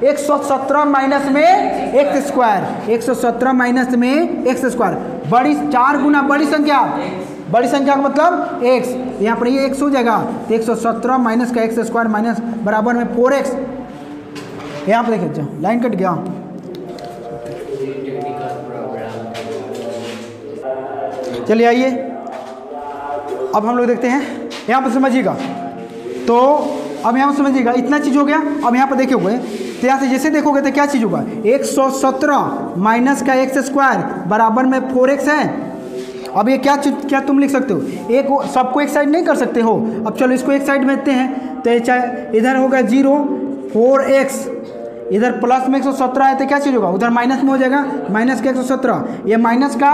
117 माइनस में एक्स स्क्वायर। 117 माइनस में एक्स स्क्वायर। बड़ी 4 गुना बड़ी संख्या का मतलब x, यहाँ पर ये x हो जाएगा। तो 117 माइनस का एक्स स्क्वायर माइनस बराबर में 4x। यहाँ पर देखिए लाइन कट गया। चलिए आइए अब हम लोग देखते हैं, यहाँ पर समझिएगा। तो अब यहाँ पर समझिएगा इतना चीज़ हो गया। अब यहाँ पर देखोगे तो यहाँ से जैसे देखोगे तो क्या चीज़ होगा? 117 माइनस का एक्स स्क्वायर बराबर में 4x है। अब ये क्या तुम लिख सकते हो? एक सबको एक साइड नहीं कर सकते हो। अब चलो इसको एक साइड भेजते हैं। तो चाहे इधर होगा 0, 4x, इधर प्लस में 117 है तो क्या चीज़ होगा? उधर माइनस में हो जाएगा, माइनस का 117। ये माइनस का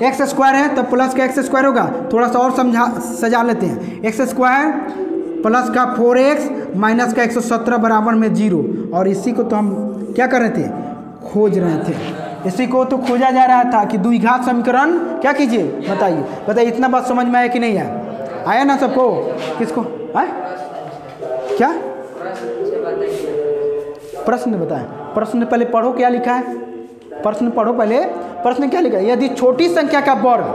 एक्स स्क्वायर है तो प्लस का एक्स स्क्वायर होगा। थोड़ा सा और सजा लेते हैं। एक्स स्क्वायर प्लस का 4x माइनस का 117 बराबर में 0। और इसी को तो हम क्या कर रहे थे? खोज रहे थे। इसी को तो खोजा जा रहा था कि द्विघात समीकरण क्या कीजिए? बताइए इतना बात समझ में आया कि नहीं आया? आया ना सबको? किसको है? क्या प्रश्न बताएं? प्रश्न पहले पढ़ो क्या लिखा है। प्रश्न पढ़ो पहले। प्रश्न क्या लिखा है? यदि छोटी संख्या का वर्ग,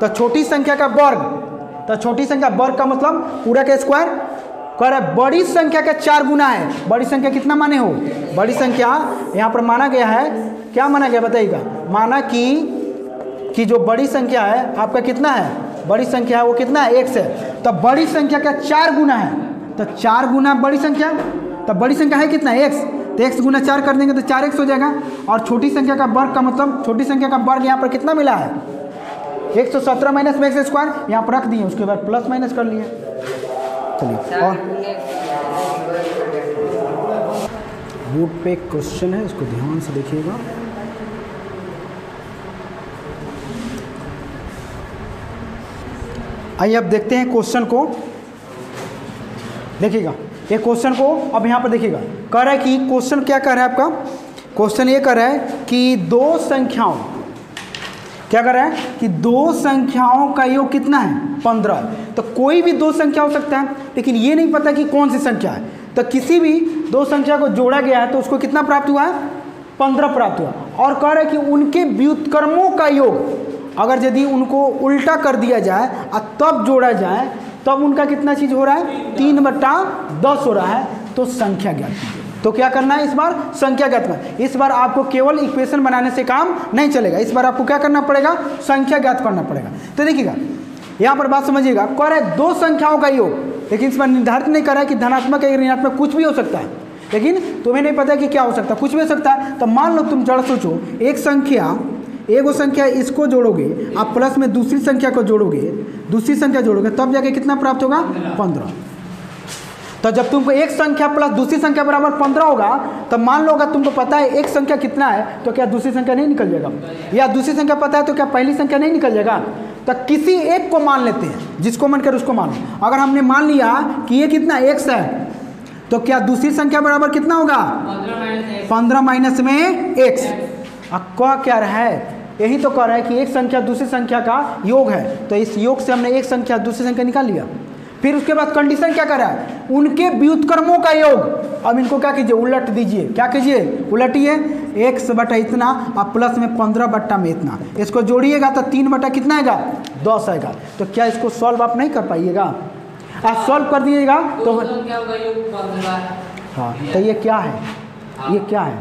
तो छोटी संख्या का वर्ग, तो छोटी संख्या वर्ग का मतलब पूरा का स्क्वायर, कह रहा है बड़ी संख्या का 4 गुना है। बड़ी संख्या कितना माने हो? बड़ी संख्या यहाँ पर माना गया है, क्या माना गया बताइएगा? माना कि जो बड़ी संख्या है आपका कितना है? बड़ी संख्या है वो कितना है? x है। तब बड़ी संख्या का 4 गुना है, तो 4 गुना बड़ी संख्या, तब बड़ी संख्या है कितना? x। तो x गुना 4 कर देंगे तो 4x हो जाएगा। और छोटी संख्या का वर्ग का मतलब, छोटी संख्या का वर्ग यहाँ पर कितना मिला है? 117 माइनस में x स्क्वायर यहाँ पर रख दिए, उसके बाद प्लस माइनस कर लिए। चलिए, और बोर्ड पे एक क्वेश्चन है, इसको ध्यान से देखिएगा। आइए अब देखते हैं क्वेश्चन को, देखिएगा ये क्वेश्चन को। अब यहाँ पर देखिएगा, कह रहा है कि क्वेश्चन क्या कह रहा है आपका? क्वेश्चन ये कह रहा है कि दो संख्याओं, क्या कर रहा है कि दो संख्याओं का योग कितना है? 15। तो कोई भी दो संख्या हो सकता है, लेकिन ये नहीं पता कि कौन सी संख्या है। तो किसी भी दो संख्या को जोड़ा गया है तो उसको कितना प्राप्त हुआ है? 15 प्राप्त हुआ। और कह रहा है कि उनके व्युत्क्रमों का योग, अगर यदि उनको उल्टा कर दिया जाए और तब जोड़ा जाए, तब उनका कितना चीज़ हो रहा है? 3/10 हो रहा है। तो संख्या ज्ञात कीजिए। तो क्या करना है इस बार? संख्या ज्ञात करना। इस बार आपको केवल इक्वेशन बनाने से काम नहीं चलेगा, इस बार आपको क्या करना पड़ेगा? संख्या ज्ञात करना पड़ेगा। तो देखिएगा यहाँ पर बात समझिएगा, कह रहा है दो संख्याओं का योग, लेकिन इस बार निर्धारित नहीं कर रहा है कि धनात्मक या ऋणात्मक, कुछ भी हो सकता है, लेकिन तुम्हें नहीं पता कि क्या हो सकता है, कुछ भी हो सकता है। तो मान लो तुम जरा सोचो, एक संख्या इसको जोड़ोगे, आप प्लस में दूसरी संख्या को जोड़ोगे, दूसरी संख्या जोड़ोगे, तब जाके कितना प्राप्त होगा? 15। तो जब तुमको एक संख्या प्लस दूसरी संख्या बराबर 15 होगा, तब मान लो अगर तुमको पता है एक संख्या कितना है, तो क्या दूसरी संख्या नहीं निकल जाएगा? या दूसरी संख्या पता है तो क्या पहली संख्या नहीं निकल जाएगा? तो किसी एक को मान लेते हैं, जिसको मन कर उसको मान लो। अगर हमने मान लिया कि ये कितना x है, तो क्या दूसरी संख्या बराबर कितना होगा? 15 माइनस में x। अब क्या रहा है? यही तो कह रहा है कि एक संख्या दूसरी संख्या का योग है, तो इस योग से हमने एक संख्या दूसरी संख्या निकाल लिया। फिर उसके बाद कंडीशन क्या कर रहा है? उनके व्युत्क्रमों का योग। अब इनको क्या कीजिए? उलट दीजिए। क्या कीजिए? उलटिए। x बटा इतना और प्लस में 15 बट्टा में इतना, इसको जोड़िएगा तो 3 बटा कितना आएगा? 10 आएगा। तो क्या इसको सॉल्व आप नहीं कर पाइएगा? आप सॉल्व कर दिएगा तो हाँ, तो ये क्या है? ये क्या है?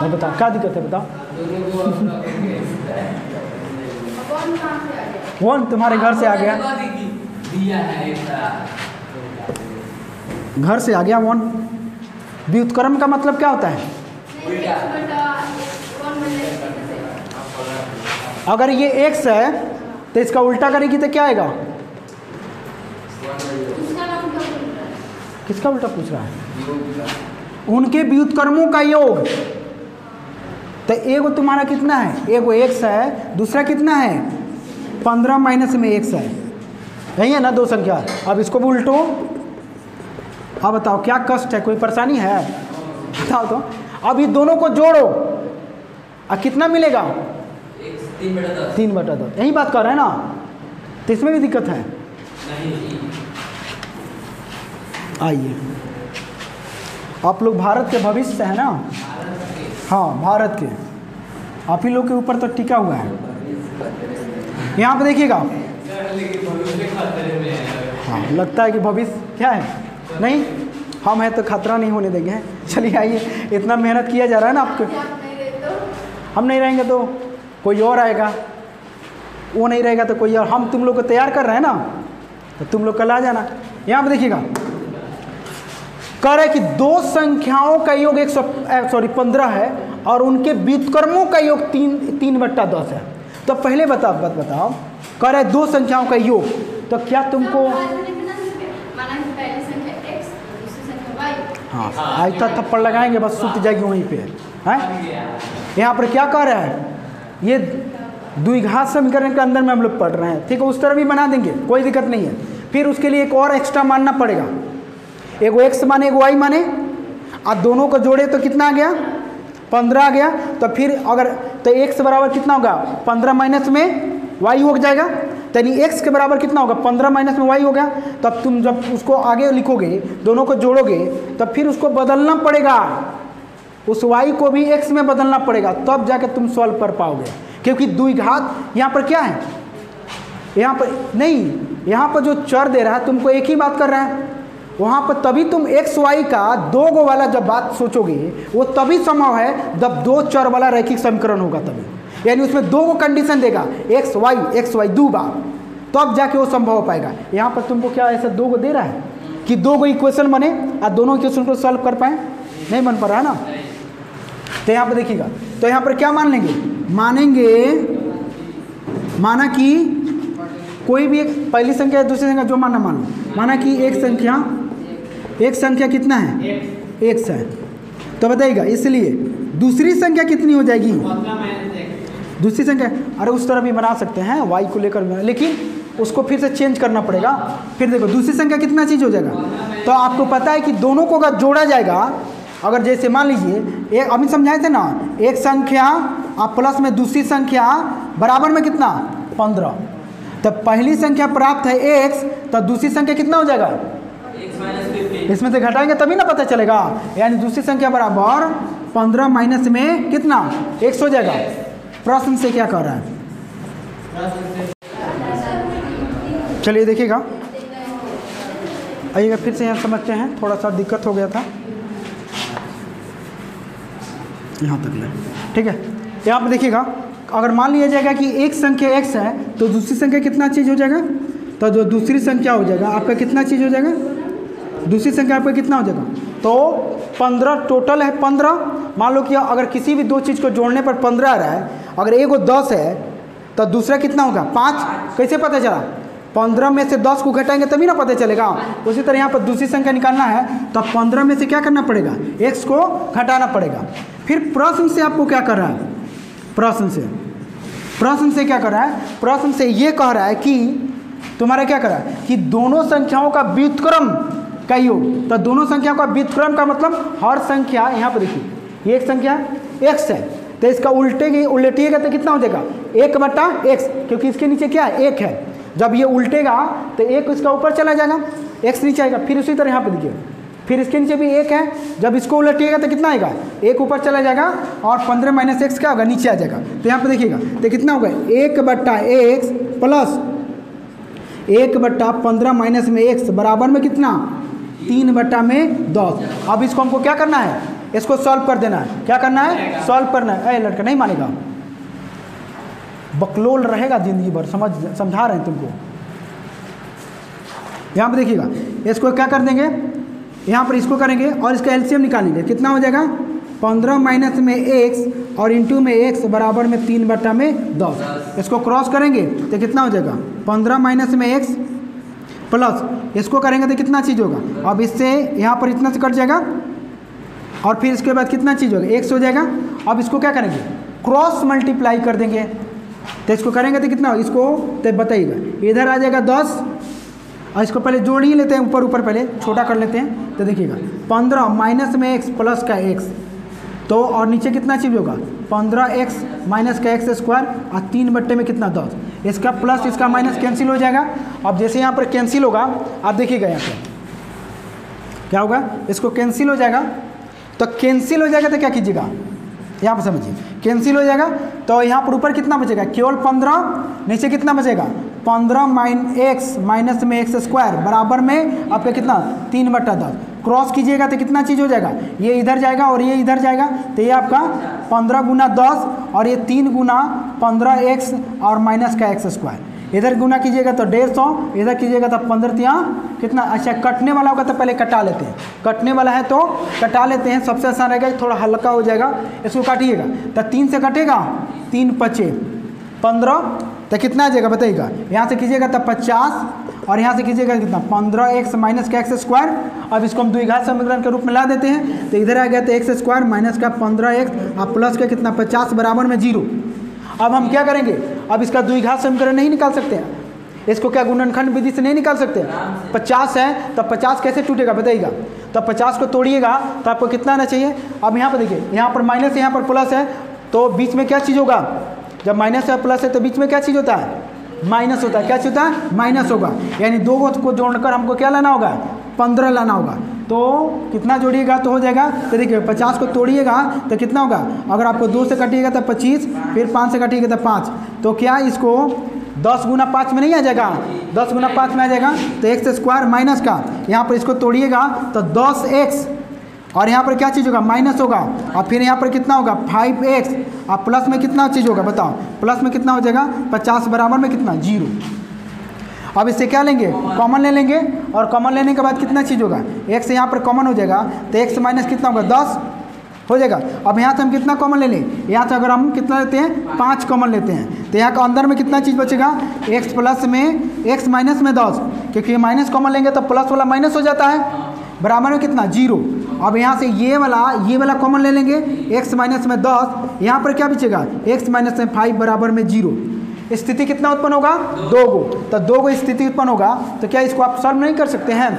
बताओ क्या दिक्कत है, बताओ। 1 तुम्हारे घर से आ गया, घर से आ गया 1। व्युत्क्रम का मतलब क्या होता है? अगर ये x है तो इसका उल्टा करेगी तो क्या आएगा? किसका उल्टा पूछ रहा है? उनके व्युत्क्रमों का योग। तो एगो तुम्हारा कितना है? एगो x है, दूसरा कितना है? 15 माइनस में x है, यही है ना दो संख्या। अब इसको भी उल्टो। अब बताओ क्या कष्ट है, कोई परेशानी है? बताओ तो। अब ये दोनों को जोड़ो और कितना मिलेगा? 3/10। यही बात कर रहे हैं ना, तो इसमें भी दिक्कत है। आइए, आप लोग भारत के भविष्य है ना? हाँ, भारत के, आप ही लोग के ऊपर तो टिका हुआ है। यहाँ पे देखिएगा, हाँ लगता है कि भविष्य क्या है, नहीं हम हैं तो खतरा नहीं होने देंगे। चलिए आइए, इतना मेहनत किया जा रहा है ना आपको, हम नहीं रहेंगे तो कोई और आएगा, वो नहीं रहेगा तो कोई और। हम तुम लोग को तैयार कर रहे हैं ना, तो तुम लोग कल आ जाना। यहाँ पे देखिएगा, कह रहा है कि दो संख्याओं का योग 15 है और उनके व्युत्क्रमों का योग 3/10 है। तो पहले बताओ, कह रहा है दो संख्याओं का योग, तो क्या तुमको हाँ आज तक थप्पड़ लगाएंगे बस सूत जाएगी वहीं पे है। यहाँ पर क्या कह रहा है? ये द्विघात समीकरण के अंदर में हम लोग पढ़ रहे हैं, ठीक है, उस तरह भी बना देंगे, कोई दिक्कत नहीं है। फिर उसके लिए एक और एक्स्ट्रा मानना पड़ेगा, एगो x माने एगो y माने, और दोनों को जोड़े तो कितना आ गया? 15 आ गया। तो फिर अगर तो x बराबर कितना होगा? 15 माइनस में y हो जाएगा, यानी x के बराबर कितना होगा? 15 माइनस में y हो गया। तब तुम जब उसको आगे लिखोगे, दोनों को जोड़ोगे, तब फिर उसको बदलना पड़ेगा, उस y को भी x में बदलना पड़ेगा, तब जाके तुम सॉल्व कर पाओगे। क्योंकि द्विघात यहाँ पर क्या है? यहाँ पर नहीं, यहाँ पर जो चर दे रहा है तुमको एक ही बात कर रहा है, वहाँ पर तभी तुम एक्स वाई का दो गो वाला जब बात सोचोगे वो तभी संभव है जब दो चर वाला रैखिक समीकरण होगा तभी, यानी उसमें दो गो कंडीशन देगा एक्स वाई दो बार, तब जाके वो संभव हो पाएगा। यहाँ पर तुमको क्या ऐसा दो गो दे रहा है कि दो गो इक्वेशन बने और दोनों इक्वेशन को सॉल्व कर पाए, नहीं बन पा रहा है ना। तो यहाँ पर देखिएगा, तो यहाँ पर क्या मान लेंगे, माना कि कोई भी एक पहली संख्या दूसरी संख्या जो मानना मान लो, माना कि एक संख्या कितना है, एक्स है, तो बताइएगा इसलिए दूसरी संख्या कितनी हो जाएगी, दूसरी संख्या, अरे उस तरह भी बना सकते हैं वाई को लेकर, लेकिन उसको फिर से चेंज करना पड़ेगा। फिर देखो दूसरी संख्या कितना चीज़ हो जाएगा, तो आपको पता है कि दोनों को अगर जोड़ा जाएगा, अगर जैसे मान लीजिए एक अभी समझाए थे ना, एक संख्या आप प्लस में दूसरी संख्या बराबर में कितना 15, तो पहली संख्या प्राप्त है x, तो दूसरी संख्या कितना हो जाएगा, इसमें से घटाएंगे तभी ना पता चलेगा, यानी दूसरी संख्या बराबर 15 माइनस में कितना x हो जाएगा। प्रश्न से क्या कह रहा है, चलिए देखिएगा, आइएगा फिर से यहाँ समझते हैं, थोड़ा सा दिक्कत हो गया था यहाँ तक ले, ठीक है। यहाँ पर देखिएगा, अगर मान लिया जाएगा कि एक संख्या x है तो दूसरी संख्या कितना चीज़ हो जाएगा, तो जो दूसरी संख्या हो जाएगा आपका कितना चीज़ हो जाएगा, दूसरी संख्या आपका कितना हो जाएगा, तो 15 टोटल है 15। मान लो कि अगर किसी भी दो चीज़ को जोड़ने पर 15 आ रहा है, अगर एक 10 है तो दूसरा कितना होगा 5, कैसे पता चला, 15 में से 10 को घटाएंगे तभी ना पता चलेगा। उसी तरह यहाँ पर दूसरी संख्या निकालना है तो 15 में से क्या करना पड़ेगा, x को घटाना पड़ेगा। फिर प्रश्न से आपको क्या कर रहा है, प्रश्न से क्या कर रहा है, प्रश्न से ये कह रहा है कि तुम्हारा क्या कर रहा है कि दोनों संख्याओं का व्युत्क्रम का योग, तो दोनों संख्याओं का व्युत्क्रम का मतलब हर संख्या, यहाँ पर देखिए ये एक संख्या x है तो इसका उल्टिएगा तो कितना हो जाएगा 1/x, क्योंकि इसके नीचे क्या है 1 है, जब ये उल्टेगा तो 1 इसका ऊपर चला जाएगा, x नीचे आएगा। फिर उसी तरह यहाँ पर देखिए, फिर इसके नीचे भी 1 है, जब इसको उलटिएगा तो कितना आएगा 1 ऊपर चला जाएगा और 15 माइनस x क्या होगा नीचे आ जाएगा। तो यहाँ पे देखिएगा तो कितना होगा 1/x प्लस 1/15 माइनस में x बराबर में कितना 3/10। अब इसको हमको क्या करना है, इसको सॉल्व कर देना है, क्या करना है सॉल्व करना है। लड़का नहीं मानेगा, बकलोल रहेगा जिंदगी भर, समझा रहे हैं तुमको। यहाँ पे देखिएगा, इसको क्या कर देंगे, यहाँ पर इसको करेंगे और इसका एलसीएम निकालेंगे, कितना हो जाएगा 15 माइनस में x और इंटू में x बराबर में 3/10। इसको क्रॉस करेंगे तो कितना हो जाएगा 15 माइनस में x प्लस इसको करेंगे तो कितना चीज़ होगा, अब इससे यहाँ पर इतना से कट जाएगा और फिर इसके बाद कितना चीज़ होगा x हो जाएगा। अब इसको क्या करेंगे क्रॉस मल्टीप्लाई कर देंगे, तो इसको करेंगे तो कितना होगा, इसको तो बताइएगा इधर आ जाएगा 10 और इसको पहले जोड़ ही लेते हैं, ऊपर पहले छोटा कर लेते हैं। तो देखिएगा 15 माइनस में x प्लस का x, तो और नीचे कितना चीज़ होगा 15x माइनस का x स्क्वायर और 3 में कितना 10, इसका प्लस इसका माइनस कैंसिल हो जाएगा। अब जैसे यहाँ पर कैंसिल होगा, आप देखिएगा यहाँ पर क्या होगा, इसको कैंसिल हो जाएगा, तो कैंसिल हो जाएगा तो क्या कीजिएगा यहाँ पर समझिए, कैंसिल हो जाएगा तो यहाँ पर ऊपर कितना बचेगा केवल 15, नीचे कितना बचेगा 15 x माइनस में x स्क्वायर बराबर में आपका कितना 3/10। क्रॉस कीजिएगा तो कितना चीज़ हो जाएगा, ये इधर जाएगा और ये इधर जाएगा, तो ये आपका 15 गुना 10 और ये 3 गुना 15x और माइनस का x स्क्वायर, इधर गुना कीजिएगा तो 150, इधर कीजिएगा तो 15 तियाँ कितना। अच्छा कटने वाला होगा तो पहले कटा लेते हैं, कटने वाला है तो कटा लेते हैं, सबसे आसान रहेगा, थोड़ा हल्का हो जाएगा। इसको काटिएगा तो 3 से कटेगा 3 5 15, तो कितना आ जाएगा बताइएगा, यहाँ से कीजिएगा तो 50 और यहाँ से कीजिएगा कितना 15x माइनस का x स्क्वायर। अब इसको हम द्विघात समीकरण के रूप में ला देते हैं, तो इधर आ गया तो x स्क्वायर माइनस का 15x और प्लस का कितना 50 बराबर में 0। अब हम क्या करेंगे, अब इसका द्विघात समीकरण नहीं निकाल सकते हैं, इसको क्या गुणनखंड विधि से नहीं निकाल सकते। 50 है तो 50 कैसे टूटेगा बताइएगा, तो 50 को तोड़िएगा तो आपको कितना आना चाहिए। अब यहाँ पर देखिए, यहाँ पर माइनस है यहाँ पर प्लस है, तो बीच में क्या चीज़ होगा, जब माइनस है प्लस है तो बीच में क्या चीज़ होता है माइनस होता है, क्या चीज़ होता है माइनस होगा, यानी दो को जोड़कर हमको क्या लाना होगा 15 लाना होगा। तो कितना जोड़िएगा तो हो जाएगा, तो देखिए 50 को तोड़िएगा तो कितना होगा, अगर आपको 2 से काटिएगा तो 25, फिर 5 से काटिएगा तो 5, तो क्या इसको 10 गुना 5 में नहीं आ जाएगा, 10 गुना 5 में आ जाएगा। तो एक्स स्क्वायर माइनस का यहाँ पर इसको तोड़िएगा तो 10x और यहाँ पर क्या चीज़ होगा, माइनस होगा, और फिर यहाँ पर कितना होगा 5x, और प्लस में कितना चीज़ होगा बताओ, प्लस में कितना हो जाएगा 50 बराबर में कितना 0। अब इससे क्या लेंगे, कॉमन ले लेंगे, और कॉमन लेने के बाद कितना चीज़ होगा, x यहाँ पर कॉमन हो जाएगा तो x माइनस कितना होगा 10 हो जाएगा। अब यहाँ से हम कितना कॉमन ले लें, यहाँ से अगर हम कितना लेते हैं 5 कॉमन लेते हैं तो यहाँ का अंदर में कितना चीज़ बचेगा, x प्लस में x माइनस में 10, क्योंकि माइनस कॉमन लेंगे तो प्लस वाला माइनस हो जाता है, बराबर में कितना 0। अब यहाँ से ये वाला कॉमन ले लेंगे, x माइनस में 10, यहाँ पर क्या बचेगा x माइनस में 5 बराबर में 0। स्थिति कितना उत्पन्न होगा 2 गो, तो 2 गो स्थिति उत्पन्न होगा। तो क्या इसको आप सॉल्व नहीं कर सकते हैं,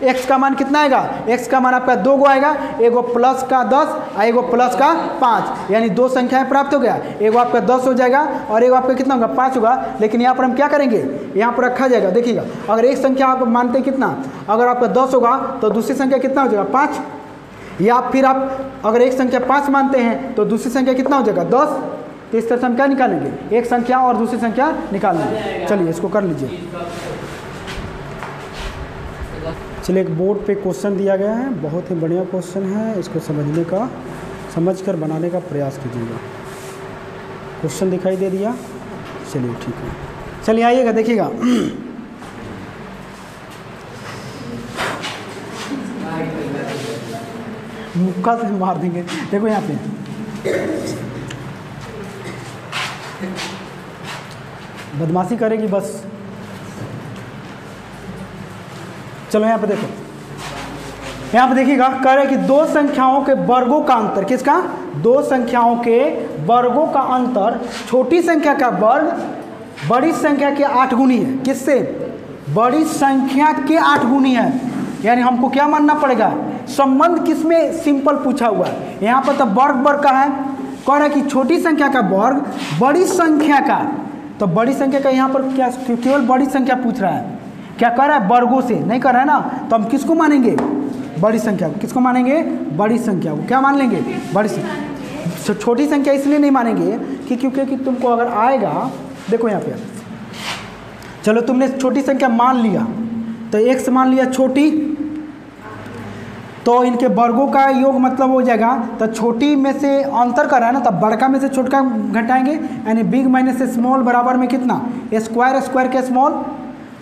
x का मान कितना आएगा, x का मान आपका 2 गो आएगा, एगो प्लस का 10 और एगो प्लस का 5, यानी 2 संख्याएं प्राप्त हो गया। एगो आपका 10 हो जाएगा और एगो आपका कितना होगा 5 होगा। लेकिन यहाँ पर हम क्या करेंगे, यहाँ पर रखा जाएगा, देखिएगा अगर एक संख्या आप मानते कितना, अगर आपका 10 होगा तो दूसरी संख्या कितना हो जाएगा 5, या फिर आप अगर एक संख्या 5 मानते हैं तो दूसरी संख्या कितना हो जाएगा 10। तो इस तरह से हम क्या निकालेंगे, एक संख्या और दूसरी संख्या निकाल लेंगे। चलिए इसको कर लीजिए। चलिए एक बोर्ड पे क्वेश्चन दिया गया है, बहुत ही बढ़िया क्वेश्चन है, इसको समझकर बनाने का प्रयास कीजिएगा। क्वेश्चन दिखाई दे दिया, चलिए ठीक है, चलिए आइएगा देखिएगा। मुक्का से मार देंगे, देखो यहाँ पे बदमाशी करेगी बस। चलो यहाँ पे देखो, यहाँ पे देखिएगा, कह रहे कि दो संख्याओं के वर्गों का अंतर, किसका, दो संख्याओं के वर्गों का अंतर छोटी संख्या का वर्ग बड़ी संख्या के 8 गुनी है। किससे, बड़ी संख्या के 8 गुनी है। यानी हमको क्या मानना पड़ेगा, संबंध किसमें सिंपल पूछा हुआ है, यहाँ पर तो वर्ग का है, कह रहा है कि छोटी संख्या का वर्ग बड़ी संख्या का, तो बड़ी संख्या का यहाँ पर क्या केवल बड़ी संख्या पूछ रहा है, क्या कर रहा है वर्गों से नहीं कर रहा है ना, तो हम किसको मानेंगे, बड़ी संख्या को। किसको मानेंगे, बड़ी संख्या को। क्या मान लेंगे, बड़ी संख्या। छोटी संख्या इसलिए नहीं मानेंगे कि क्योंकि तुमको अगर आएगा, देखो यहाँ पे, चलो तुमने छोटी संख्या मान लिया तो x मान लिया छोटी, तो इनके वर्गों का योग मतलब हो जाएगा, तो छोटी में से अंतर कर रहा है ना, तब बड़का में से छोटका घटाएंगे, यानी बिग माइनस स्मॉल बराबर में कितना, स्क्वायर का स्मॉल,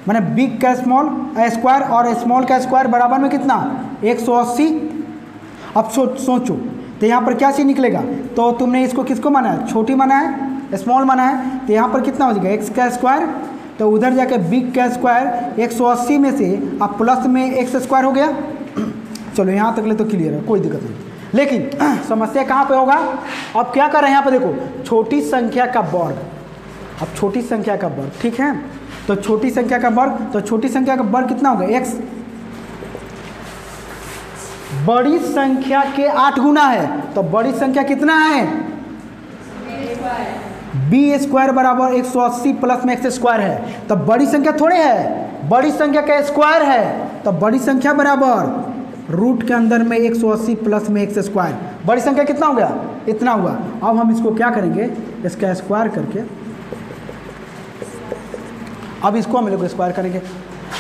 माने बिग का स्मॉल स्क्वायर और स्मॉल का स्क्वायर बराबर में कितना 180। अब सोचो तो यहाँ पर क्या चीज़ निकलेगा, तो तुमने इसको किसको माना है, छोटी माना है, स्मॉल माना है, तो यहाँ पर कितना हो जाएगा x का स्क्वायर, तो उधर जाके बिग का स्क्वायर 180 में से अब प्लस में x स्क्वायर हो गया। चलो यहाँ तक ले तो क्लियर है, कोई दिक्कत नहीं। लेकिन समस्या कहाँ पे होगा, अब क्या कर रहे हैं यहाँ पे देखो, छोटी संख्या का वर्ग, अब छोटी संख्या का वर्ग, ठीक है, तो छोटी संख्या का वर्ग, तो छोटी संख्या का वर्ग कितना होगा x, बड़ी संख्या के 8 गुना है, तो बड़ी संख्या कितना है, b स्क्वायर बराबर 180 प्लस में x स्क्वायर है, तो बड़ी संख्या थोड़े है, बड़ी संख्या का स्क्वायर है, तो बड़ी संख्या बराबर रूट के अंदर में 180 प्लस में x स्क्वायर, बड़ी संख्या कितना हो गया, इतना हुआ। अब हम इसको क्या करेंगे, इसका स्क्वायर करके, अब इसको हम लोग स्क्वायर करेंगे,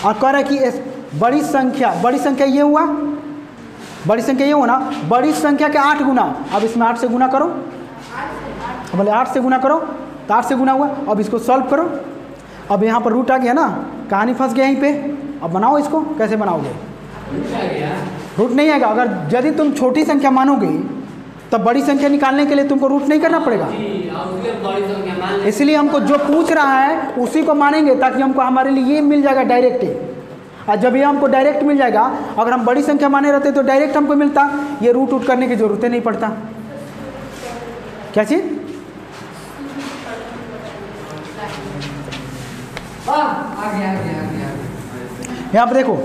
और कह रहा है कि बड़ी संख्या ये हुआ, बड़ी संख्या ये हुआ ना, बड़ी संख्या के 8 गुना, अब इसमें 8 से गुना करो, बोले 8 से गुना करो, तो 8 से गुना हुआ। अब इसको सॉल्व करो, अब यहाँ पर रूट आ गया ना, कहानी फंस गया यहीं पे। अब बनाओ इसको, कैसे बनाओगे, रूट नहीं आएगा। अगर यदि तुम छोटी संख्या मानोगे तो बड़ी संख्या निकालने के लिए तुमको रूट नहीं करना पड़ेगा, इसलिए हमको जो पूछ रहा है उसी को मानेंगे, ताकि हमको हमारे लिए ये मिल जाएगा डायरेक्ट। और जब ये हमको डायरेक्ट मिल जाएगा, अगर हम बड़ी संख्या माने रहते तो डायरेक्ट हमको मिलता, ये रूट करने की जरूरत नहीं पड़ता। क्या चीज, यहाँ पे देखो,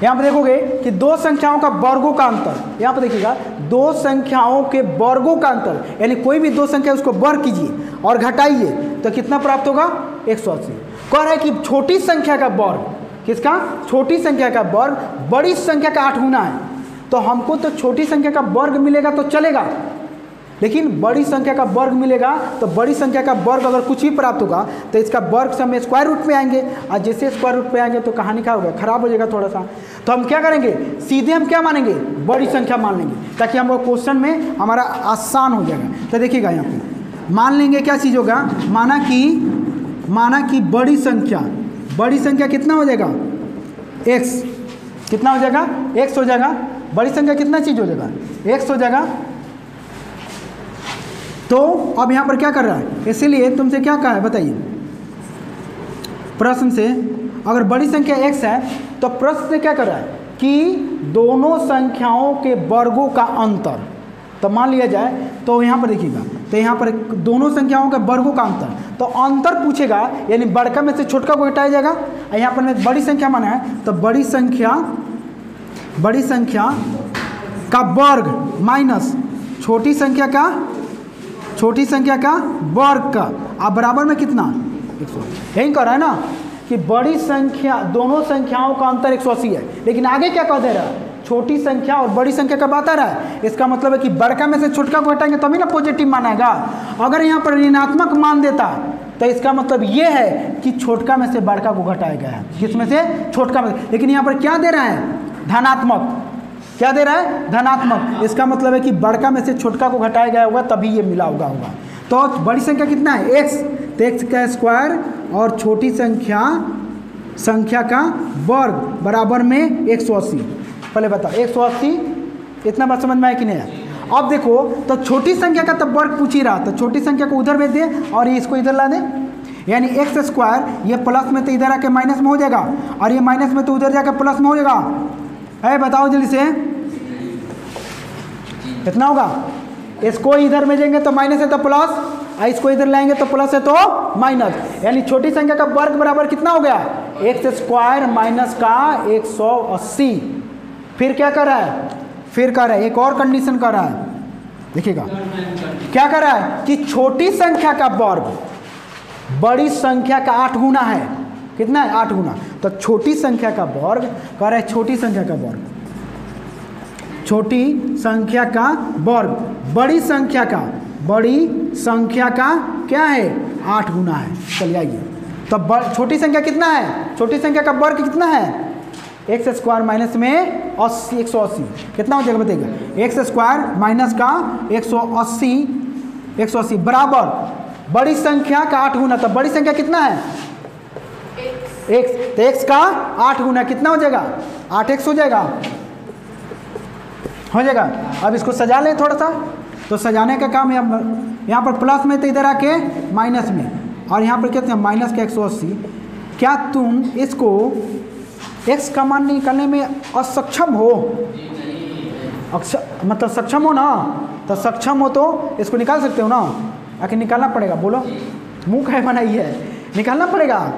यहाँ पे देखोगे कि दो संख्याओं का वर्गों का अंतर, यहाँ पे देखिएगा दो संख्याओं के वर्गों का अंतर, यानी कोई भी दो संख्या उसको वर्ग कीजिए और घटाइए तो कितना प्राप्त होगा 180। कह रहा है कि छोटी संख्या का वर्ग, किसका, छोटी संख्या का वर्ग बड़ी संख्या का 8 गुना है, तो हमको तो छोटी संख्या का वर्ग मिलेगा तो चलेगा, लेकिन बड़ी संख्या का वर्ग मिलेगा तो बड़ी संख्या का वर्ग अगर कुछ भी प्राप्त होगा तो इसका वर्ग से हम स्क्वायर रूट पे आएंगे, और जैसे स्क्वायर रूट पे आएंगे तो कहानी क्या होगा, खराब हो जाएगा थोड़ा सा। तो हम क्या करेंगे, सीधे हम क्या मानेंगे, बड़ी संख्या मान लेंगे, ताकि हमको क्वेश्चन में हमारा आसान हो जाएगा। तो देखिएगा यहाँ पे मान लेंगे क्या चीज़ होगा, माना कि बड़ी संख्या कितना हो जाएगा, x कितना हो जाएगा, x हो जाएगा। बड़ी संख्या कितना चीज़ हो जाएगा, x हो जाएगा। तो अब यहाँ पर क्या कर रहा है, इसीलिए तुमसे क्या कहा है बताइए, प्रश्न से अगर बड़ी संख्या x है तो प्रश्न से क्या कर रहा है कि दोनों संख्याओं के वर्गों का अंतर, तो मान लिया जाए तो यहाँ पर देखिएगा, तो यहाँ पर दोनों संख्याओं के वर्गों का अंतर, तो अंतर पूछेगा यानी बड़का में से छोटका को घटाया जाएगा। यहाँ पर मैं बड़ी संख्या माना है तो बड़ी संख्या का वर्ग माइनस छोटी संख्या का वर्ग का, अब बराबर में कितना 100। यही कह रहा है ना कि बड़ी संख्या दोनों संख्याओं का अंतर 180 है, लेकिन आगे क्या कह दे रहा है, छोटी संख्या और बड़ी संख्या का बात आ रहा है। इसका मतलब है कि बड़का में से छोटका को हटाएंगे तभी ना पॉजिटिव मानेगा। अगर यहाँ पर ऋणात्मक मान देता तो इसका मतलब ये है कि छोटका में से बड़का को घटाया गया है, किसमें से, छोटका में से। लेकिन यहाँ पर क्या दे रहा है, धनात्मक, क्या दे रहा है, धनात्मक। इसका मतलब है कि बड़का में से छोटका को घटाया गया होगा तभी ये मिला होगा। तो बड़ी संख्या कितना है, x, तो x का स्क्वायर और छोटी संख्या का वर्ग बराबर में 180। पहले बताओ 180, इतना बात समझ में आया कि नहीं है। अब देखो तो छोटी संख्या का तो वर्ग पूछ ही रहा, तो छोटी संख्या को उधर भेज दे और इसको इधर ला दे, यानी x स्क्वायर ये प्लस में तो इधर आके माइनस में हो जाएगा, और ये माइनस में तो उधर जाकर प्लस में हो जाएगा। अरे बताओ जल्दी से कितना होगा, इसको इधर भेजेंगे तो माइनस है तो प्लस, और इसको इधर लाएंगे तो प्लस है तो माइनस, यानी छोटी संख्या का वर्ग बराबर कितना हो गया, x स्क्वायर माइनस का 180। फिर क्या कर रहा है, फिर कर रहा है एक और कंडीशन कर रहा है, देखिएगा क्या कर रहा है कि छोटी संख्या का वर्ग बड़ी संख्या का 8 गुना है। कितना है, 8 गुना। तो छोटी संख्या का वर्ग कर रहा है, छोटी संख्या का वर्ग बड़ी संख्या का क्या है, 8 गुना है। चलिए आइए, तो छोटी संख्या कितना है, छोटी संख्या का वर्ग कितना है, एक्स स्क्वायर माइनस में 180 कितना हो जाएगा बताइएगा, एक्स स्क्वायर माइनस का 180 बराबर बड़ी संख्या का 8 गुना। तो बड़ी संख्या कितना है, x, तो x का 8 गुना कितना हो जाएगा, 8x हो जाएगा, अब इसको सजा लें थोड़ा सा। तो सजाने का काम है, यहाँ पर प्लस में तो इधर आके माइनस में, और यहाँ पर कहते हैं माइनस का 180। क्या तुम इसको x का मान निकालने में असक्षम हो, मतलब सक्षम हो ना, तो सक्षम हो तो इसको निकाल सकते हो ना, आखिर निकालना पड़ेगा, बोलो मुंह कहे बनाई है, निकालना पड़ेगा।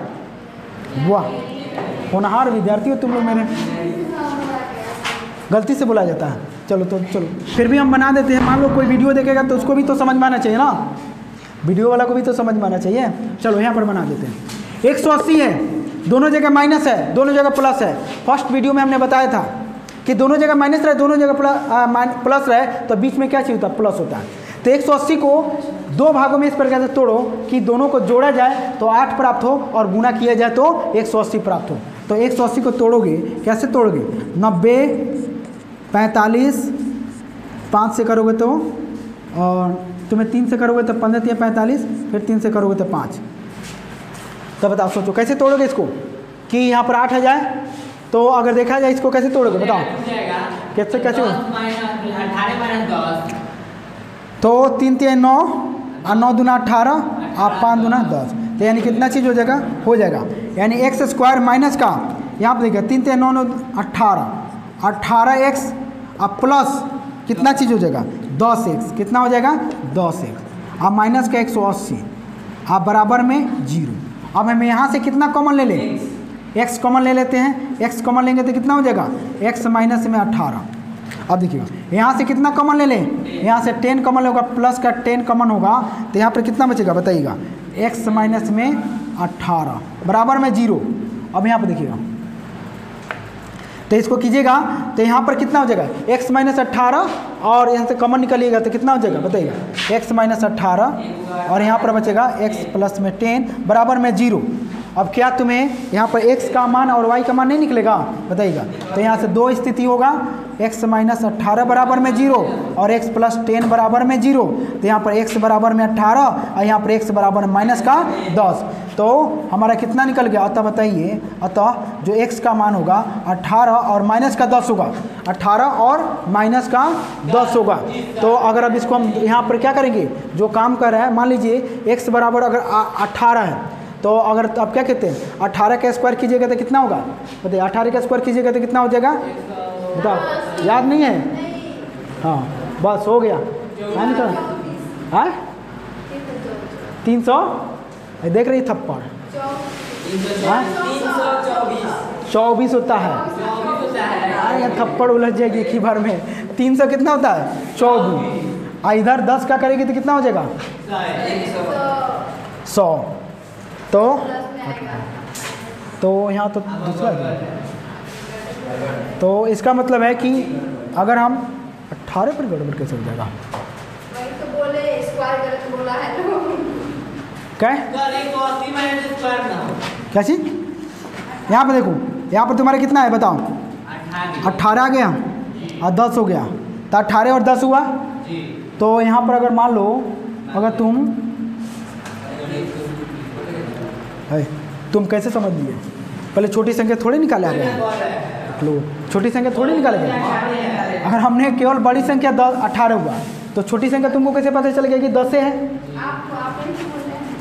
वाह होनहार विद्यार्थी हो तुम लोग, मेरे गलती से बोला जाता है। चलो फिर भी हम बना देते हैं। मान लो कोई वीडियो देखेगा तो उसको भी तो समझ में आना चाहिए ना, वीडियो वाला को भी तो समझ में आना चाहिए। चलो यहाँ पर बना देते हैं। 180 है, दोनों जगह माइनस है, दोनों जगह प्लस है। फर्स्ट वीडियो में हमने बताया था कि दोनों जगह माइनस रहे, दोनों जगह प्लस रहे तो बीच में क्या चीज़ होता है, प्लस होता है। तो 180 को 2 भागों में इस प्रकार से तोड़ो कि दोनों को जोड़ा जाए तो 8 प्राप्त हो और गुना किया जाए तो 180 प्राप्त हो। तो 180 को तोड़ोगे, कैसे तोड़ोगे, 90 45 5 से करोगे तो, और तुम्हें 3 से करोगे तो 15 या 45, फिर 3 से करोगे तो 5। तो बताओ, सोचो कैसे तोड़ोगे इसको कि यहाँ पर 8 आ जाए। तो अगर देखा जाए इसको कैसे तोड़ोगे, बताओ कैसे तो 3 3 9 और 9 दूना 18 और 5 दूना 10, तो यानी कितना चीज़ हो जाएगा, हो जाएगा। यानी एक्स स्क्वायर माइनस का, यहाँ पर देखिए 3 3 9 9 18x और प्लस कितना चीज़ हो जाएगा, 10x, कितना हो जाएगा 10x, और माइनस का 180 और बराबर में 0। अब हम यहाँ से कितना कॉमन ले लें, x कॉमन ले लेते हैं। x कॉमन लेंगे तो कितना हो जाएगा, x माइनस में 18। अब देखिएगा यहाँ से कितना कॉमन ले लें, यहाँ से 10 कॉमन होगा, प्लस का 10 कॉमन होगा, तो यहाँ पर कितना बचेगा बताइएगा, x माइनस में 18 बराबर में 0। अब यहाँ पर देखिएगा तो इसको कीजिएगा तो यहाँ पर कितना हो जाएगा x माइनस 18 और यहाँ से कॉमन निकालिएगा तो कितना हो जाएगा बताइएगा x माइनस 18 और यहाँ पर बचेगा x प्लस में 10 बराबर में 0। अब क्या तुम्हें यहाँ पर x का मान और y का मान नहीं निकलेगा बताइएगा। तो यहाँ से दो स्थिति होगा x माइनस 18 बराबर में 0 और x प्लस 10 बराबर में 0। तो यहाँ पर x बराबर में 18 और यहाँ पर x बराबर में माइनस का 10। तो हमारा कितना निकल गया अतः बताइए। अतः जो x का मान होगा 18 और माइनस का 10 होगा, 18 और माइनस का 10 होगा। तो अगर अब इसको हम यहाँ पर क्या करेंगे, जो काम कर रहा है मान लीजिए x बराबर अगर 18 है तो अगर तो आप क्या कहते हैं 18 का स्क्वायर कीजिएगा तो कितना होगा बताइए। 18 का स्क्वायर कीजिएगा तो कितना हो जाएगा बताओ, याद नहीं है? हाँ बस हो गया। हाँ निकल हाँ 300 देख रही थप्पड़ 24 होता है। अरे थप्पड़ उलझ जाएगी एक ही बार में। 300 कितना होता है 24। इधर 10 का करेगी तो कितना हो जाएगा 100। तो यहाँ तो दूसरा तो इसका मतलब है कि अगर हम 18 पर गड़बड़ कैसे हो जाएगा तो बोले स्क्वायर गलत बोला है तो क्या क्या चीज। यहाँ पर देखो, यहाँ पर तुम्हारे कितना है बताओ 18 आ गया और 10 हो गया तो 18 और 10 हुआ। तो यहाँ पर अगर मान लो अगर तुम कैसे समझ लिए, पहले छोटी संख्या थोड़ी निकाला गया, लो छोटी संख्या थोड़ी निकाला गया। अगर हमने केवल बड़ी संख्या 18 हुआ तो छोटी संख्या तुमको कैसे पता चल गया कि 10 है।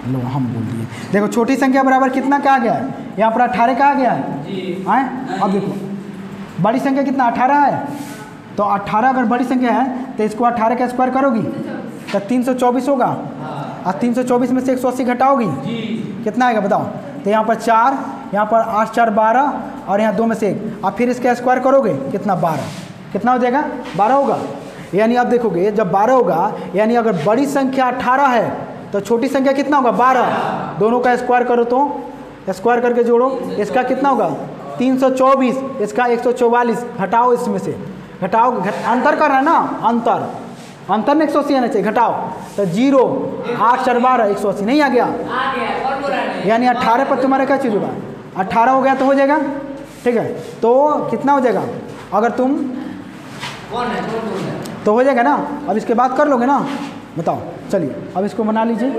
लो हम बोल दिए। देखो छोटी संख्या बराबर कितना का आ गया है, यहाँ पर 18 का आ गया है। अब देखो बड़ी संख्या कितना 18 है, तो 18 अगर बड़ी संख्या है तो इसको 18 का स्क्वायर करोगी तो 324 होगा और 324 में से 180 घटाओगी कितना आएगा बताओ। तो यहाँ पर 4, यहाँ पर 8 4 12 और यहाँ 2 में से 1 और फिर इसका स्क्वायर करोगे कितना 12, कितना हो जाएगा 12 होगा। यानी आप देखोगे जब 12 होगा यानी अगर बड़ी संख्या 18 है तो छोटी संख्या कितना होगा 12। दोनों का स्क्वायर करो तो स्क्वायर करके जोड़ो, इसका कितना होगा 324, इसका 144, घटाओ इसमें से घटाओ अंतर कर रहा है ना, अंतर में 180 आना चाहिए, घटाओ तो 0 8 4 12 180 नहीं आ गया। यानी 18 पर तुम्हारा क्या चीज़ होगा 18 हो गया तो हो जाएगा ठीक है। तो कितना हो जाएगा अगर तुम तो हो जाएगा ना। अब इसके बाद कर लोगे ना बताओ। चलिए अब इसको बना लीजिए।